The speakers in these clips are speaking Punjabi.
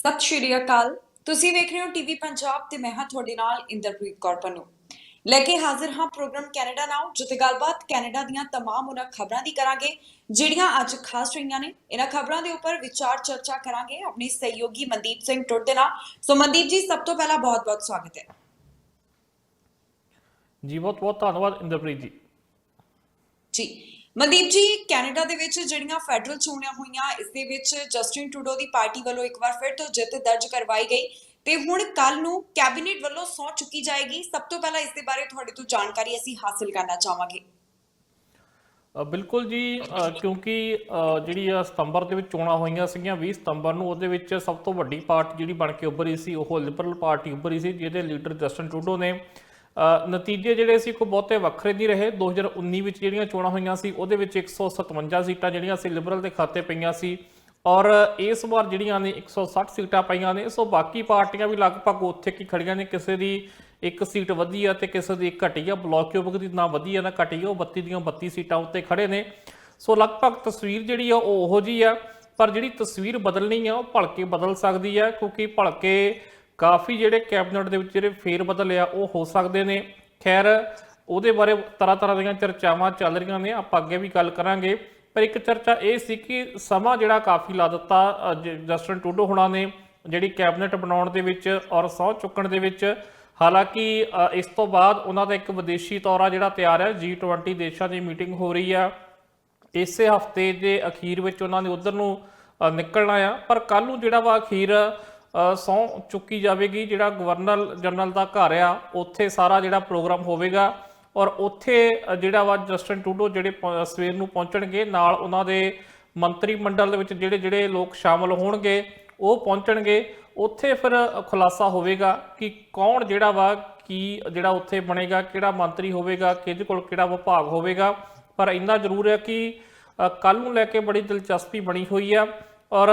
ਸਤਿ ਸ਼੍ਰੀ ਅਕਾਲ। ਤੁਸੀਂ ਵੇਖ ਰਹੇ ਹੋ ਟੀਵੀ ਪੰਜਾਬ ਤੇ ਮੈਂ ਹਾਂ ਤੁਹਾਡੇ ਨਾਲ ਇੰਦਰਪ੍ਰੀਤ ਕੌਰ ਪੰਨੂ। ਲੈ ਕੇ ਹਾਜ਼ਰ ਹਾਂ ਪ੍ਰੋਗਰਾਮ ਕੈਨੇਡਾ ਨਾਓ, ਜਿੱਥੇ ਗੱਲਬਾਤ ਕੈਨੇਡਾ ਦੀਆਂ तमाम ਉਹਨਾਂ ਖਬਰਾਂ ਦੀ ਕਰਾਂਗੇ ਜਿਹੜੀਆਂ ਅੱਜ ਖਾਸ ਰਹੀਆਂ ਨੇ। ਇਹਨਾਂ ਖਬਰਾਂ ਦੇ ਉੱਪਰ ਵਿਚਾਰ ਚਰਚਾ ਕਰਾਂਗੇ ਆਪਣੇ ਸਹਿਯੋਗੀ ਮਨਦੀਪ ਸਿੰਘ ਟੁੱਟ ਦੇ ਨਾਲ। ਸੋ ਮਨਦੀਪ ਜੀ, ਸਭ ਤੋਂ ਪਹਿਲਾਂ ਬਹੁਤ-ਬਹੁਤ ਸਵਾਗਤ ਹੈ ਜੀ। बहुत बहुत धन्यवाद इंद्रप्रीत जी। ਜੀ। ਮਨਦੀਪ ਜੀ, ਕੈਨੇਡਾ ਦੇ ਵਿੱਚ ਜਿਹੜੀਆਂ ਫੈਡਰਲ ਚੋਣਾਂ ਹੋਈਆਂ, ਇਸ ਦੇ ਵਿੱਚ ਜਸਟਿਨ ਟਰੂਡੋ ਦੀ ਪਾਰਟੀ ਵੱਲੋਂ ਇੱਕ ਵਾਰ ਫਿਰ ਤੋਂ ਜਿੱਤ ਦਰਜ ਕਰਵਾਈ ਗਈ ਤੇ ਹੁਣ ਕੱਲ ਨੂੰ ਕੈਬਨਿਟ ਵੱਲੋਂ ਸਹੁੰ ਚੁੱਕੀ ਜਾਏਗੀ। ਸਭ ਤੋਂ ਪਹਿਲਾਂ ਇਸ ਦੇ ਬਾਰੇ ਤੁਹਾਡੇ ਤੋਂ ਜਾਣਕਾਰੀ ਅਸੀਂ ਹਾਸਲ ਕਰਨਾ ਚਾਹਾਂਗੇ। ਬਿਲਕੁਲ ਜੀ, ਕਿਉਂਕਿ ਜਿਹੜੀ ਸਤੰਬਰ ਦੇ ਵਿੱਚ ਚੋਣਾਂ ਹੋਈਆਂ ਸੀਗੀਆਂ 20 ਸਤੰਬਰ ਨੂੰ, ਉਹਦੇ ਵਿੱਚ ਸਭ ਤੋਂ ਵੱਡੀ ਪਾਰਟੀ ਜਿਹੜੀ ਬਣ ਕੇ ਉੱਭਰੀ ਸੀ ਉਹ ਲਿਬਰਲ ਪਾਰਟੀ ਉੱਭਰੀ ਸੀ, ਜਿਹਦੇ ਲੀਡਰ ਜਸਟਿਨ ਟਰੂਡੋ ਨੇ। ਨਤੀਜੇ ਜਿਹੜੇ ਸੀ ਕੋਈ ਬਹੁਤੇ ਵੱਖਰੇ ਨਹੀਂ ਰਹੇ। 2019 ਵਿੱਚ ਜਿਹੜੀਆਂ ਚੋਣਾਂ ਹੋਈਆਂ ਸੀ ਉਹਦੇ ਵਿੱਚ 157 ਸੀਟਾਂ ਜਿਹੜੀਆਂ ਸੀ ਲਿਬਰਲ ਦੇ ਖਾਤੇ ਪਈਆਂ ਸੀ, ਔਰ ਇਸ ਵਾਰ ਜਿਹੜੀਆਂ ਨੇ 160 ਸੀਟਾਂ ਪਈਆਂ ਨੇ। ਸੋ ਬਾਕੀ ਪਾਰਟੀਆਂ ਵੀ ਲਗਭਗ ਉੱਥੇ ਕੀ ਖੜੀਆਂ ਨੇ, ਕਿਸੇ ਦੀ ਇੱਕ ਸੀਟ ਵਧੀ ਆ ਤੇ ਕਿਸੇ ਦੀ ਇੱਕ ਘਟੀ ਆ। ਬਲਾਕ ਕਿਊਬਕ ਦੀ ਨਾ ਵਧੀ ਆ ਨਾ ਘਟੀ ਆ, ਉਹ 32 ਦੀਆਂ 32 ਸੀਟਾਂ ਉੱਤੇ ਖੜੇ ਨੇ। ਸੋ ਲਗਭਗ ਤਸਵੀਰ ਜਿਹੜੀ ਆ ਉਹ ਉਹੋ ਜਿਹੀ ਆ, ਪਰ ਜਿਹੜੀ ਤਸਵੀਰ ਬਦਲਣੀ ਆ ਉਹ ਭਲਕੇ ਬਦਲ ਸਕਦੀ ਆ, ਕਿਉਂਕਿ ਭਲਕੇ ਕਾਫੀ ਜਿਹੜੇ ਕੈਬਨਿਟ ਦੇ ਵਿੱਚ ਜਿਹੜੇ ਫੇਰ ਬਦਲ ਆ ਉਹ ਹੋ ਸਕਦੇ ਨੇ। ਖੈਰ, ਉਹਦੇ ਬਾਰੇ ਤਰ੍ਹਾਂ ਦੀਆਂ ਚਰਚਾਵਾਂ ਚੱਲ ਰਹੀਆਂ ਨੇ, ਆਪਾਂ ਅੱਗੇ ਵੀ ਗੱਲ ਕਰਾਂਗੇ। ਪਰ ਇੱਕ ਚਰਚਾ ਇਹ ਸੀ ਕਿ ਸਮਾਂ ਜਿਹੜਾ ਕਾਫੀ ਲਾ ਦਿੱਤਾ ਜਸਟਿਨ ਟਰੂਡੋ ਹੋਣਾ ਨੇ ਜਿਹੜੀ ਕੈਬਨਿਟ ਬਣਾਉਣ ਦੇ ਵਿੱਚ ਔਰ ਸਹੁੰ ਚੁੱਕਣ ਦੇ ਵਿੱਚ। ਹਾਲਾਂਕਿ ਇਸ ਤੋਂ ਬਾਅਦ ਉਹਨਾਂ ਦਾ ਇੱਕ ਵਿਦੇਸ਼ੀ ਦੌਰਾ ਜਿਹੜਾ ਤਿਆਰ ਹੈ, G20 ਦੇਸ਼ਾਂ ਦੀ ਮੀਟਿੰਗ ਹੋ ਰਹੀ ਆ ਇਸੇ ਹਫ਼ਤੇ ਦੇ ਅਖੀਰ ਵਿੱਚ, ਉਹਨਾਂ ਨੇ ਉੱਧਰ ਨੂੰ ਨਿਕਲਣਾ ਆ। ਪਰ ਕੱਲ੍ਹ ਨੂੰ ਜਿਹੜਾ ਵਾ ਅਖੀਰ ਸਹੁੰ ਚੁੱਕੀ ਜਾਵੇਗੀ। ਜਿਹੜਾ ਗਵਰਨਰ ਜਨਰਲ ਦਾ ਘਰ ਆ ਉੱਥੇ ਸਾਰਾ ਜਿਹੜਾ ਪ੍ਰੋਗਰਾਮ ਹੋਵੇਗਾ, ਔਰ ਉੱਥੇ ਜਿਹੜਾ ਵਾ ਜਸਟਿਨ ਟਰੂਡੋ ਜਿਹੜੇ ਸਵੇਰ ਨੂੰ ਪਹੁੰਚਣਗੇ, ਨਾਲ ਉਹਨਾਂ ਦੇ ਮੰਤਰੀ ਮੰਡਲ ਦੇ ਵਿੱਚ ਜਿਹੜੇ ਲੋਕ ਸ਼ਾਮਲ ਹੋਣਗੇ ਉਹ ਪਹੁੰਚਣਗੇ। ਉੱਥੇ ਫਿਰ ਖੁਲਾਸਾ ਹੋਵੇਗਾ ਕਿ ਕੌਣ ਜਿਹੜਾ ਵਾ ਕੀ ਜਿਹੜਾ ਉੱਥੇ ਬਣੇਗਾ, ਕਿਹੜਾ ਮੰਤਰੀ ਹੋਵੇਗਾ, ਕਿਹਦੇ ਕੋਲ ਕਿਹੜਾ ਵਿਭਾਗ ਹੋਵੇਗਾ। ਪਰ ਇੰਨਾ ਜ਼ਰੂਰ ਹੈ ਕਿ ਕੱਲ੍ਹ ਨੂੰ ਲੈ ਕੇ ਬੜੀ ਦਿਲਚਸਪੀ ਬਣੀ ਹੋਈ ਆ, ਔਰ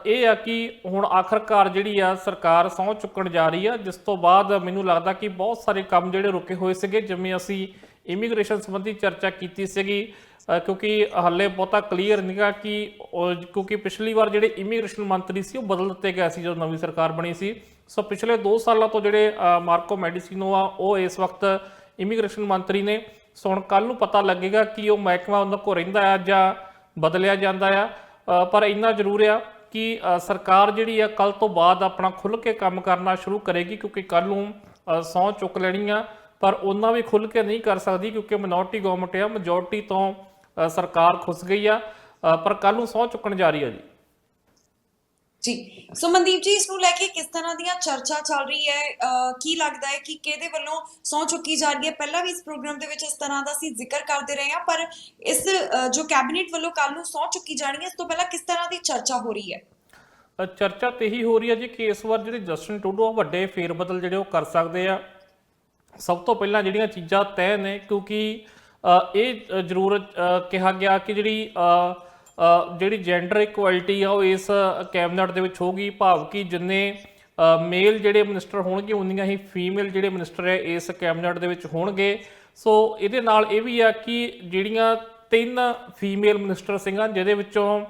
ਇਹ ਆ ਕਿ ਹੁਣ ਆਖਰਕਾਰ ਜਿਹੜੀ ਆ ਸਰਕਾਰ ਸਹੁੰ ਚੁੱਕਣ ਜਾ ਰਹੀ ਆ, ਜਿਸ ਤੋਂ ਬਾਅਦ ਮੈਨੂੰ ਲੱਗਦਾ ਕਿ ਬਹੁਤ ਸਾਰੇ ਕੰਮ ਜਿਹੜੇ ਰੁਕੇ ਹੋਏ ਸੀਗੇ, ਜਿਵੇਂ ਅਸੀਂ ਇਮੀਗ੍ਰੇਸ਼ਨ ਸੰਬੰਧੀ ਚਰਚਾ ਕੀਤੀ ਸੀਗੀ, ਕਿਉਂਕਿ ਹਾਲੇ ਬਹੁਤਾ ਕਲੀਅਰ ਨਹੀਂਗਾ ਕਿ ਕਿਉਂਕਿ ਪਿਛਲੀ ਵਾਰ ਜਿਹੜੇ ਇਮੀਗ੍ਰੇਸ਼ਨ ਮੰਤਰੀ ਸੀ ਉਹ ਬਦਲ ਦਿੱਤੇ ਗਏ ਸੀ ਜਦੋਂ ਨਵੀਂ ਸਰਕਾਰ ਬਣੀ ਸੀ। ਸੋ ਪਿਛਲੇ 2 ਸਾਲਾਂ ਤੋਂ ਜਿਹੜੇ ਮਾਰਕੋ ਮੈਡੀਸੀਨੋ ਆ ਉਹ ਇਸ ਵਕਤ ਇਮੀਗ੍ਰੇਸ਼ਨ ਮੰਤਰੀ ਨੇ। ਸੋ ਹੁਣ ਕੱਲ੍ਹ ਨੂੰ ਪਤਾ ਲੱਗੇਗਾ ਕਿ ਉਹ ਮਹਿਕਮਾ ਉਹਨਾਂ ਕੋਲ ਰਹਿੰਦਾ ਆ ਜਾਂ ਬਦਲਿਆ ਜਾਂਦਾ ਆ। ਪਰ ਇੰਨਾ ਜ਼ਰੂਰ ਆ ਕਿ ਸਰਕਾਰ ਜਿਹੜੀ ਆ ਕੱਲ੍ਹ ਤੋਂ ਬਾਅਦ ਆਪਣਾ ਖੁੱਲ੍ਹ ਕੇ ਕੰਮ ਕਰਨਾ ਸ਼ੁਰੂ ਕਰੇਗੀ, ਕਿਉਂਕਿ ਕੱਲ੍ਹ ਨੂੰ ਸਹੁੰ ਚੁੱਕ ਲੈਣੀ ਆ। ਪਰ ਉਹਨਾਂ ਵੀ ਖੁੱਲ੍ਹ ਕੇ ਨਹੀਂ ਕਰ ਸਕਦੀ, ਕਿਉਂਕਿ ਮਿਨੋਰਟੀ ਗਵਰਨਮੈਂਟ ਆ, ਮੈਜੋਰਟੀ ਤੋਂ ਸਰਕਾਰ ਖੁੱਸ ਗਈ ਆ। ਪਰ ਕੱਲ੍ਹ ਨੂੰ ਸਹੁੰ ਚੁੱਕਣ ਜਾ ਰਹੀ ਆ ਜੀ। ਜੀ, ਸੋ ਮਨਦੀਪ ਜੀ, ਇਸ ਨੂੰ ਲੈ ਕੇ ਕਿਸ ਤਰ੍ਹਾਂ ਦੀਆਂ ਚਰਚਾ ਚੱਲ ਰਹੀ ਹੈ? ਕੀ ਲੱਗਦਾ ਹੈ ਕਿ ਕਿਹਦੇ ਵੱਲੋਂ ਸਹੁੰ ਚੁੱਕੀ ਜਾ ਰਹੀ ਹੈ? ਪਹਿਲਾਂ ਵੀ ਇਸ ਪ੍ਰੋਗਰਾਮ ਦੇ ਵਿੱਚ ਇਸ ਤਰ੍ਹਾਂ ਦਾ ਅਸੀਂ ਜ਼ਿਕਰ ਕਰਦੇ ਰਹੇ ਹਾਂ, ਪਰ ਇਸ ਜੋ ਕੈਬਨਿਟ ਵੱਲੋਂ ਕੱਲ ਨੂੰ ਸਹੁੰ ਚੁੱਕੀ ਜਾਣੀ ਹੈ, ਇਸ ਤੋਂ ਪਹਿਲਾਂ ਕਿਸ ਤਰ੍ਹਾਂ ਦੀ ਚਰਚਾ ਹੋ ਰਹੀ ਹੈ? ਚਰਚਾ ਤੇ ਇਹੀ ਹੋ ਰਹੀ ਹੈ ਜੀ ਕਿ ਇਸ ਵਾਰ ਜਿਹੜੇ ਜਸਟਿਨ ਟਰੂਡੋ ਵੱਡੇ ਫੇਰ ਬਦਲ ਜਿਹੜੇ ਉਹ ਕਰ ਸਕਦੇ ਆ। ਸਭ ਤੋਂ ਪਹਿਲਾਂ ਜਿਹੜੀਆਂ ਚੀਜ਼ਾਂ ਤੈਅ ਨੇ, ਕਿਉਂਕਿ ਇਹ ਜ਼ਰੂਰ ਕਿਹਾ ਗਿਆ ਕਿ ਜਿਹੜੀ ਜੈਂਡਰ ਇਕੁਐਲਿਟੀ ਆ ਉਹ ਇਸ ਕੈਬਨਿਟ ਦੇ ਵਿੱਚ ਹੋਊਗੀ, ਭਾਵ ਕਿ ਜਿੰਨੇ ਮੇਲ ਜਿਹੜੇ ਮਿਨਿਸਟਰ ਹੋਣਗੇ ਉਨੀਆਂ ਹੀ ਫੀਮੇਲ ਜਿਹੜੇ ਮਿਨਿਸਟਰ ਹੈ ਇਸ ਕੈਬਨਿਟ ਦੇ ਵਿੱਚ ਹੋਣਗੇ। ਸੋ ਇਹਦੇ ਨਾਲ ਇਹ ਵੀ ਆ ਕਿ ਜਿਹੜੀਆਂ 3 ਫੀਮੇਲ ਮਿਨਿਸਟਰ ਸੀਗੀਆਂ, ਜਿਹਦੇ ਵਿੱਚੋਂ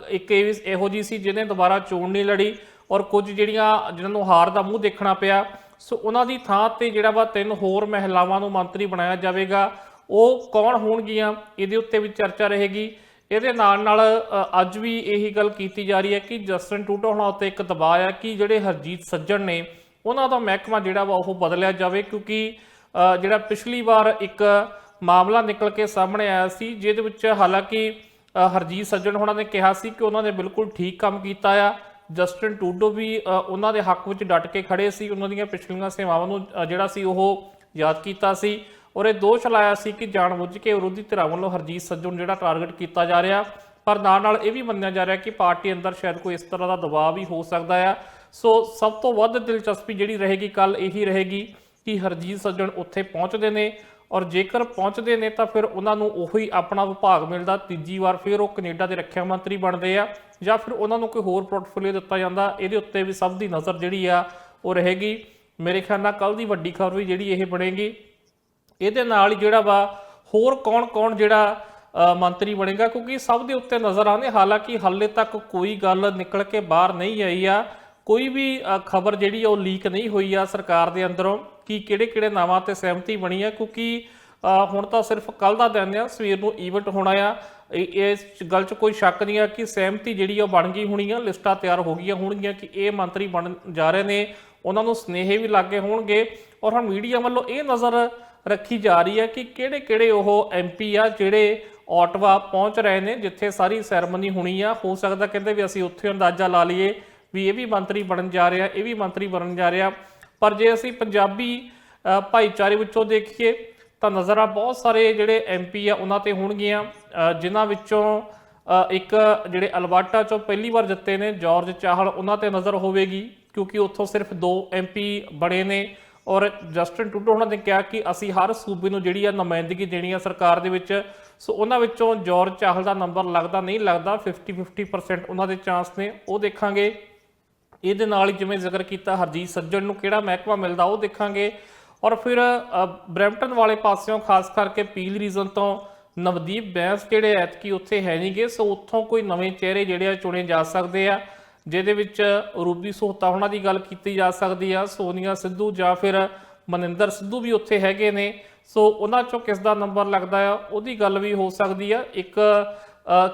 ਇੱਕ ਇਹੋ ਜਿਹੀ ਸੀ ਜਿਹਨੇ ਦੁਬਾਰਾ ਚੋਣ ਨਹੀਂ ਲੜੀ, ਔਰ ਕੁਝ ਜਿਹਨਾਂ ਨੂੰ ਹਾਰ ਦਾ ਮੂੰਹ ਦੇਖਣਾ ਪਿਆ। ਸੋ ਉਹਨਾਂ ਦੀ ਥਾਂ ਤੇ ਜਿਹੜਾ ਵਾ 3 ਹੋਰ ਮਹਿਲਾਵਾਂ ਨੂੰ ਮੰਤਰੀ ਬਣਾਇਆ ਜਾਵੇਗਾ। ਉਹ ਕੌਣ ਹੋਣਗੀਆਂ, ਇਹਦੇ ਉੱਤੇ ਵੀ ਚਰਚਾ ਰਹੇਗੀ। ਇਹਦੇ ਨਾਲ ਅੱਜ ਵੀ ਇਹੀ ਗੱਲ ਕੀਤੀ ਜਾ ਰਹੀ ਹੈ ਕਿ ਜਸਟਿਨ ਟਰੂਡੋ ਹੋਣਾ ਉੱਤੇ ਇੱਕ ਦਬਾਅ ਆ ਕਿ ਜਿਹੜੇ ਹਰਜੀਤ ਸੱਜਣ ਨੇ ਉਹਨਾਂ ਦਾ ਮਹਿਕਮਾ ਜਿਹੜਾ ਵਾ ਉਹ ਬਦਲਿਆ ਜਾਵੇ, ਕਿਉਂਕਿ ਜਿਹੜਾ ਪਿਛਲੀ ਵਾਰ ਇੱਕ ਮਾਮਲਾ ਨਿਕਲ ਕੇ ਸਾਹਮਣੇ ਆਇਆ ਸੀ, ਜਿਹਦੇ ਵਿੱਚ ਹਾਲਾਂਕਿ ਹਰਜੀਤ ਸੱਜਣ ਹੋਣਾ ਨੇ ਕਿਹਾ ਸੀ ਕਿ ਉਹਨਾਂ ਨੇ ਬਿਲਕੁਲ ਠੀਕ ਕੰਮ ਕੀਤਾ ਆ। ਜਸਟਿਨ ਟਰੂਡੋ ਵੀ ਉਹਨਾਂ ਦੇ ਹੱਕ ਵਿੱਚ ਡਟ ਕੇ ਖੜੇ ਸੀ, ਉਹਨਾਂ ਦੀਆਂ ਪਿਛਲੀਆਂ ਸੇਵਾਵਾਂ ਨੂੰ ਜਿਹੜਾ ਸੀ ਉਹ ਯਾਦ ਕੀਤਾ ਸੀ, ਔਰ ਇਹ ਦੋਸ਼ ਲਾਇਆ ਸੀ ਕਿ ਜਾਣਬੁੱਝ ਕੇ ਵਿਰੋਧੀ ਧਿਰਾਂ ਵੱਲੋਂ ਹਰਜੀਤ ਸੱਜਣ ਜਿਹੜਾ ਟਾਰਗੇਟ ਕੀਤਾ ਜਾ ਰਿਹਾ। ਪਰ ਨਾਲ ਇਹ ਵੀ ਮੰਨਿਆ ਜਾ ਰਿਹਾ ਕਿ ਪਾਰਟੀ ਅੰਦਰ ਸ਼ਾਇਦ ਕੋਈ ਇਸ ਤਰ੍ਹਾਂ ਦਾ ਦਬਾਅ ਵੀ ਹੋ ਸਕਦਾ ਆ। ਸੋ ਸਭ ਤੋਂ ਵੱਧ ਦਿਲਚਸਪੀ ਜਿਹੜੀ ਰਹੇਗੀ ਕੱਲ੍ਹ ਇਹੀ ਰਹੇਗੀ ਕਿ ਹਰਜੀਤ ਸੱਜਣ ਉੱਥੇ ਪਹੁੰਚਦੇ ਨੇ, ਔਰ ਜੇਕਰ ਪਹੁੰਚਦੇ ਨੇ ਤਾਂ ਫਿਰ ਉਹਨਾਂ ਨੂੰ ਉਹੀ ਆਪਣਾ ਵਿਭਾਗ ਮਿਲਦਾ, ਤੀਜੀ ਵਾਰ ਫਿਰ ਉਹ ਕੈਨੇਡਾ ਦੇ ਰੱਖਿਆ ਮੰਤਰੀ ਬਣਦੇ ਆ, ਜਾਂ ਫਿਰ ਉਹਨਾਂ ਨੂੰ ਕੋਈ ਹੋਰ ਪੋਰਟਫੋਲੀਓ ਦਿੱਤਾ ਜਾਂਦਾ। ਇਹਦੇ ਉੱਤੇ ਵੀ ਸਭ ਦੀ ਨਜ਼ਰ ਜਿਹੜੀ ਆ ਉਹ ਰਹੇਗੀ। ਮੇਰੇ ਖਿਆਲ ਨਾਲ ਕੱਲ੍ਹ ਦੀ ਵੱਡੀ ਖਬਰ ਵੀ ਜਿਹੜੀ ਇਹ ਬਣੇਗੀ। ਇਹਦੇ ਨਾਲ ਹੀ ਜਿਹੜਾ ਵਾ ਹੋਰ ਕੌਣ ਜਿਹੜਾ ਮੰਤਰੀ ਬਣੇਗਾ, ਕਿਉਂਕਿ ਸਭ ਦੇ ਉੱਤੇ ਨਜ਼ਰ ਆਉਂਦੇ। ਹਾਲਾਂਕਿ ਹਾਲੇ ਤੱਕ ਕੋਈ ਗੱਲ ਨਿਕਲ ਕੇ ਬਾਹਰ ਨਹੀਂ ਆਈ ਆ, ਕੋਈ ਵੀ ਖਬਰ ਜਿਹੜੀ ਉਹ ਲੀਕ ਨਹੀਂ ਹੋਈ ਆ ਸਰਕਾਰ ਦੇ ਅੰਦਰੋਂ ਕਿ ਕਿਹੜੇ ਨਾਵਾਂ ਤੇ ਸਹਿਮਤੀ ਬਣੀ ਆ, ਕਿਉਂਕਿ ਹੁਣ ਤਾਂ ਸਿਰਫ ਕੱਲ ਦਾ ਦਿਨ ਆ, ਸਵੇਰ ਨੂੰ ਈਵੈਂਟ ਹੋਣਾ ਆ। ਇਸ ਗੱਲ 'ਚ ਕੋਈ ਸ਼ੱਕ ਨਹੀਂ ਆ ਕਿ ਸਹਿਮਤੀ ਜਿਹੜੀ ਉਹ ਬਣ ਗਈ ਹੋਣੀ ਆ, ਲਿਸਟਾਂ ਤਿਆਰ ਹੋ ਗਈਆਂ ਹੋਣਗੀਆਂ ਕਿ ਇਹ ਮੰਤਰੀ ਬਣ ਜਾ ਰਹੇ ਨੇ, ਉਹਨਾਂ ਨੂੰ ਸੁਨੇਹੇ ਵੀ ਲੱਗੇ ਹੋਣਗੇ। ਔਰ ਹੁਣ ਮੀਡੀਆ ਵੱਲੋਂ ਇਹ ਨਜ਼ਰ ਰੱਖੀ ਜਾ ਰਹੀ ਹੈ ਕਿ ਕਿਹੜੇ ਉਹ MP ਆ ਜਿਹੜੇ ਓਟਵਾ ਪਹੁੰਚ ਰਹੇ ਨੇ, ਜਿੱਥੇ ਸਾਰੀ ਸੈਰਮਨੀ ਹੋਣੀ ਆ। ਹੋ ਸਕਦਾ ਕਹਿੰਦੇ ਵੀ ਅਸੀਂ ਉੱਥੇ ਅੰਦਾਜ਼ਾ ਲਾ ਲਈਏ ਵੀ ਇਹ ਵੀ ਮੰਤਰੀ ਬਣਨ ਜਾ ਰਿਹਾ, ਇਹ ਵੀ ਮੰਤਰੀ ਬਣਨ ਜਾ ਰਿਹਾ। ਪਰ ਜੇ ਅਸੀਂ ਪੰਜਾਬੀ ਭਾਈਚਾਰੇ ਵਿੱਚੋਂ ਦੇਖੀਏ ਤਾਂ ਨਜ਼ਰ ਆ ਬਹੁਤ ਸਾਰੇ ਜਿਹੜੇ MP ਆ ਉਹਨਾਂ ਤੇ ਹੋਣਗੀਆਂ, ਜਿਨ੍ਹਾਂ ਵਿੱਚੋਂ ਇੱਕ ਜਿਹੜੇ ਅਲਬਰਟਾ ਚੋਂ ਪਹਿਲੀ ਵਾਰ ਜਿੱਤੇ ਨੇ ਜਾਰਜ ਚਾਹਲ, ਉਹਨਾਂ ਤੇ ਨਜ਼ਰ ਹੋਵੇਗੀ, ਕਿਉਂਕਿ ਉੱਥੋਂ ਸਿਰਫ 2 MP ਬਣੇ ਨੇ। ਔਰ ਜਸਟਿਨ ਟਰੂਡੋ ਉਹਨਾਂ ਨੇ ਕਿਹਾ ਕਿ ਅਸੀਂ ਹਰ ਸੂਬੇ ਨੂੰ ਜਿਹੜੀ ਆ ਨੁਮਾਇੰਦਗੀ ਦੇਣੀ ਆ ਸਰਕਾਰ ਦੇ ਵਿੱਚ। ਸੋ ਉਹਨਾਂ ਵਿੱਚੋਂ ਜਾਰਜ ਚਾਹਲ ਦਾ ਨੰਬਰ ਲੱਗਦਾ ਨਹੀਂ ਲੱਗਦਾ, 50% ਉਹਨਾਂ ਦੇ ਚਾਂਸ ਨੇ, ਉਹ ਦੇਖਾਂਗੇ। ਇਹਦੇ ਨਾਲ ਹੀ ਜਿਵੇਂ ਜ਼ਿਕਰ ਕੀਤਾ ਹਰਜੀਤ ਸੱਜਣ ਨੂੰ ਕਿਹੜਾ ਮਹਿਕਮਾ ਮਿਲਦਾ ਉਹ ਦੇਖਾਂਗੇ। ਔਰ ਫਿਰ ਬਰੈਂਪਟਨ ਵਾਲੇ ਪਾਸਿਓਂ ਖਾਸ ਕਰਕੇ ਪੀਲ ਰੀਜਨ ਤੋਂ ਨਵਦੀਪ ਬੈਂਸ ਜਿਹੜੇ ਐਤਕੀ ਉੱਥੇ ਹੈ ਨਹੀਂਗੇ, ਸੋ ਉੱਥੋਂ ਕੋਈ ਨਵੇਂ ਚਿਹਰੇ ਜਿਹੜੇ ਆ ਚੁਣੇ ਜਾ ਸਕਦੇ ਆ, ਜਿਹਦੇ ਵਿੱਚ ਰੂਬੀ ਸੋਹਤਾ ਉਹਨਾਂ ਦੀ ਗੱਲ ਕੀਤੀ ਜਾ ਸਕਦੀ ਆ, ਸੋਨੀਆ ਸਿੱਧੂ ਜਾਂ ਫਿਰ ਮਨਿੰਦਰ ਸਿੱਧੂ ਵੀ ਉੱਥੇ ਹੈਗੇ ਨੇ। ਸੋ ਉਹਨਾਂ ਚੋਂ ਕਿਸ ਦਾ ਨੰਬਰ ਲੱਗਦਾ ਆ ਉਹਦੀ ਗੱਲ ਵੀ ਹੋ ਸਕਦੀ ਆ। ਇੱਕ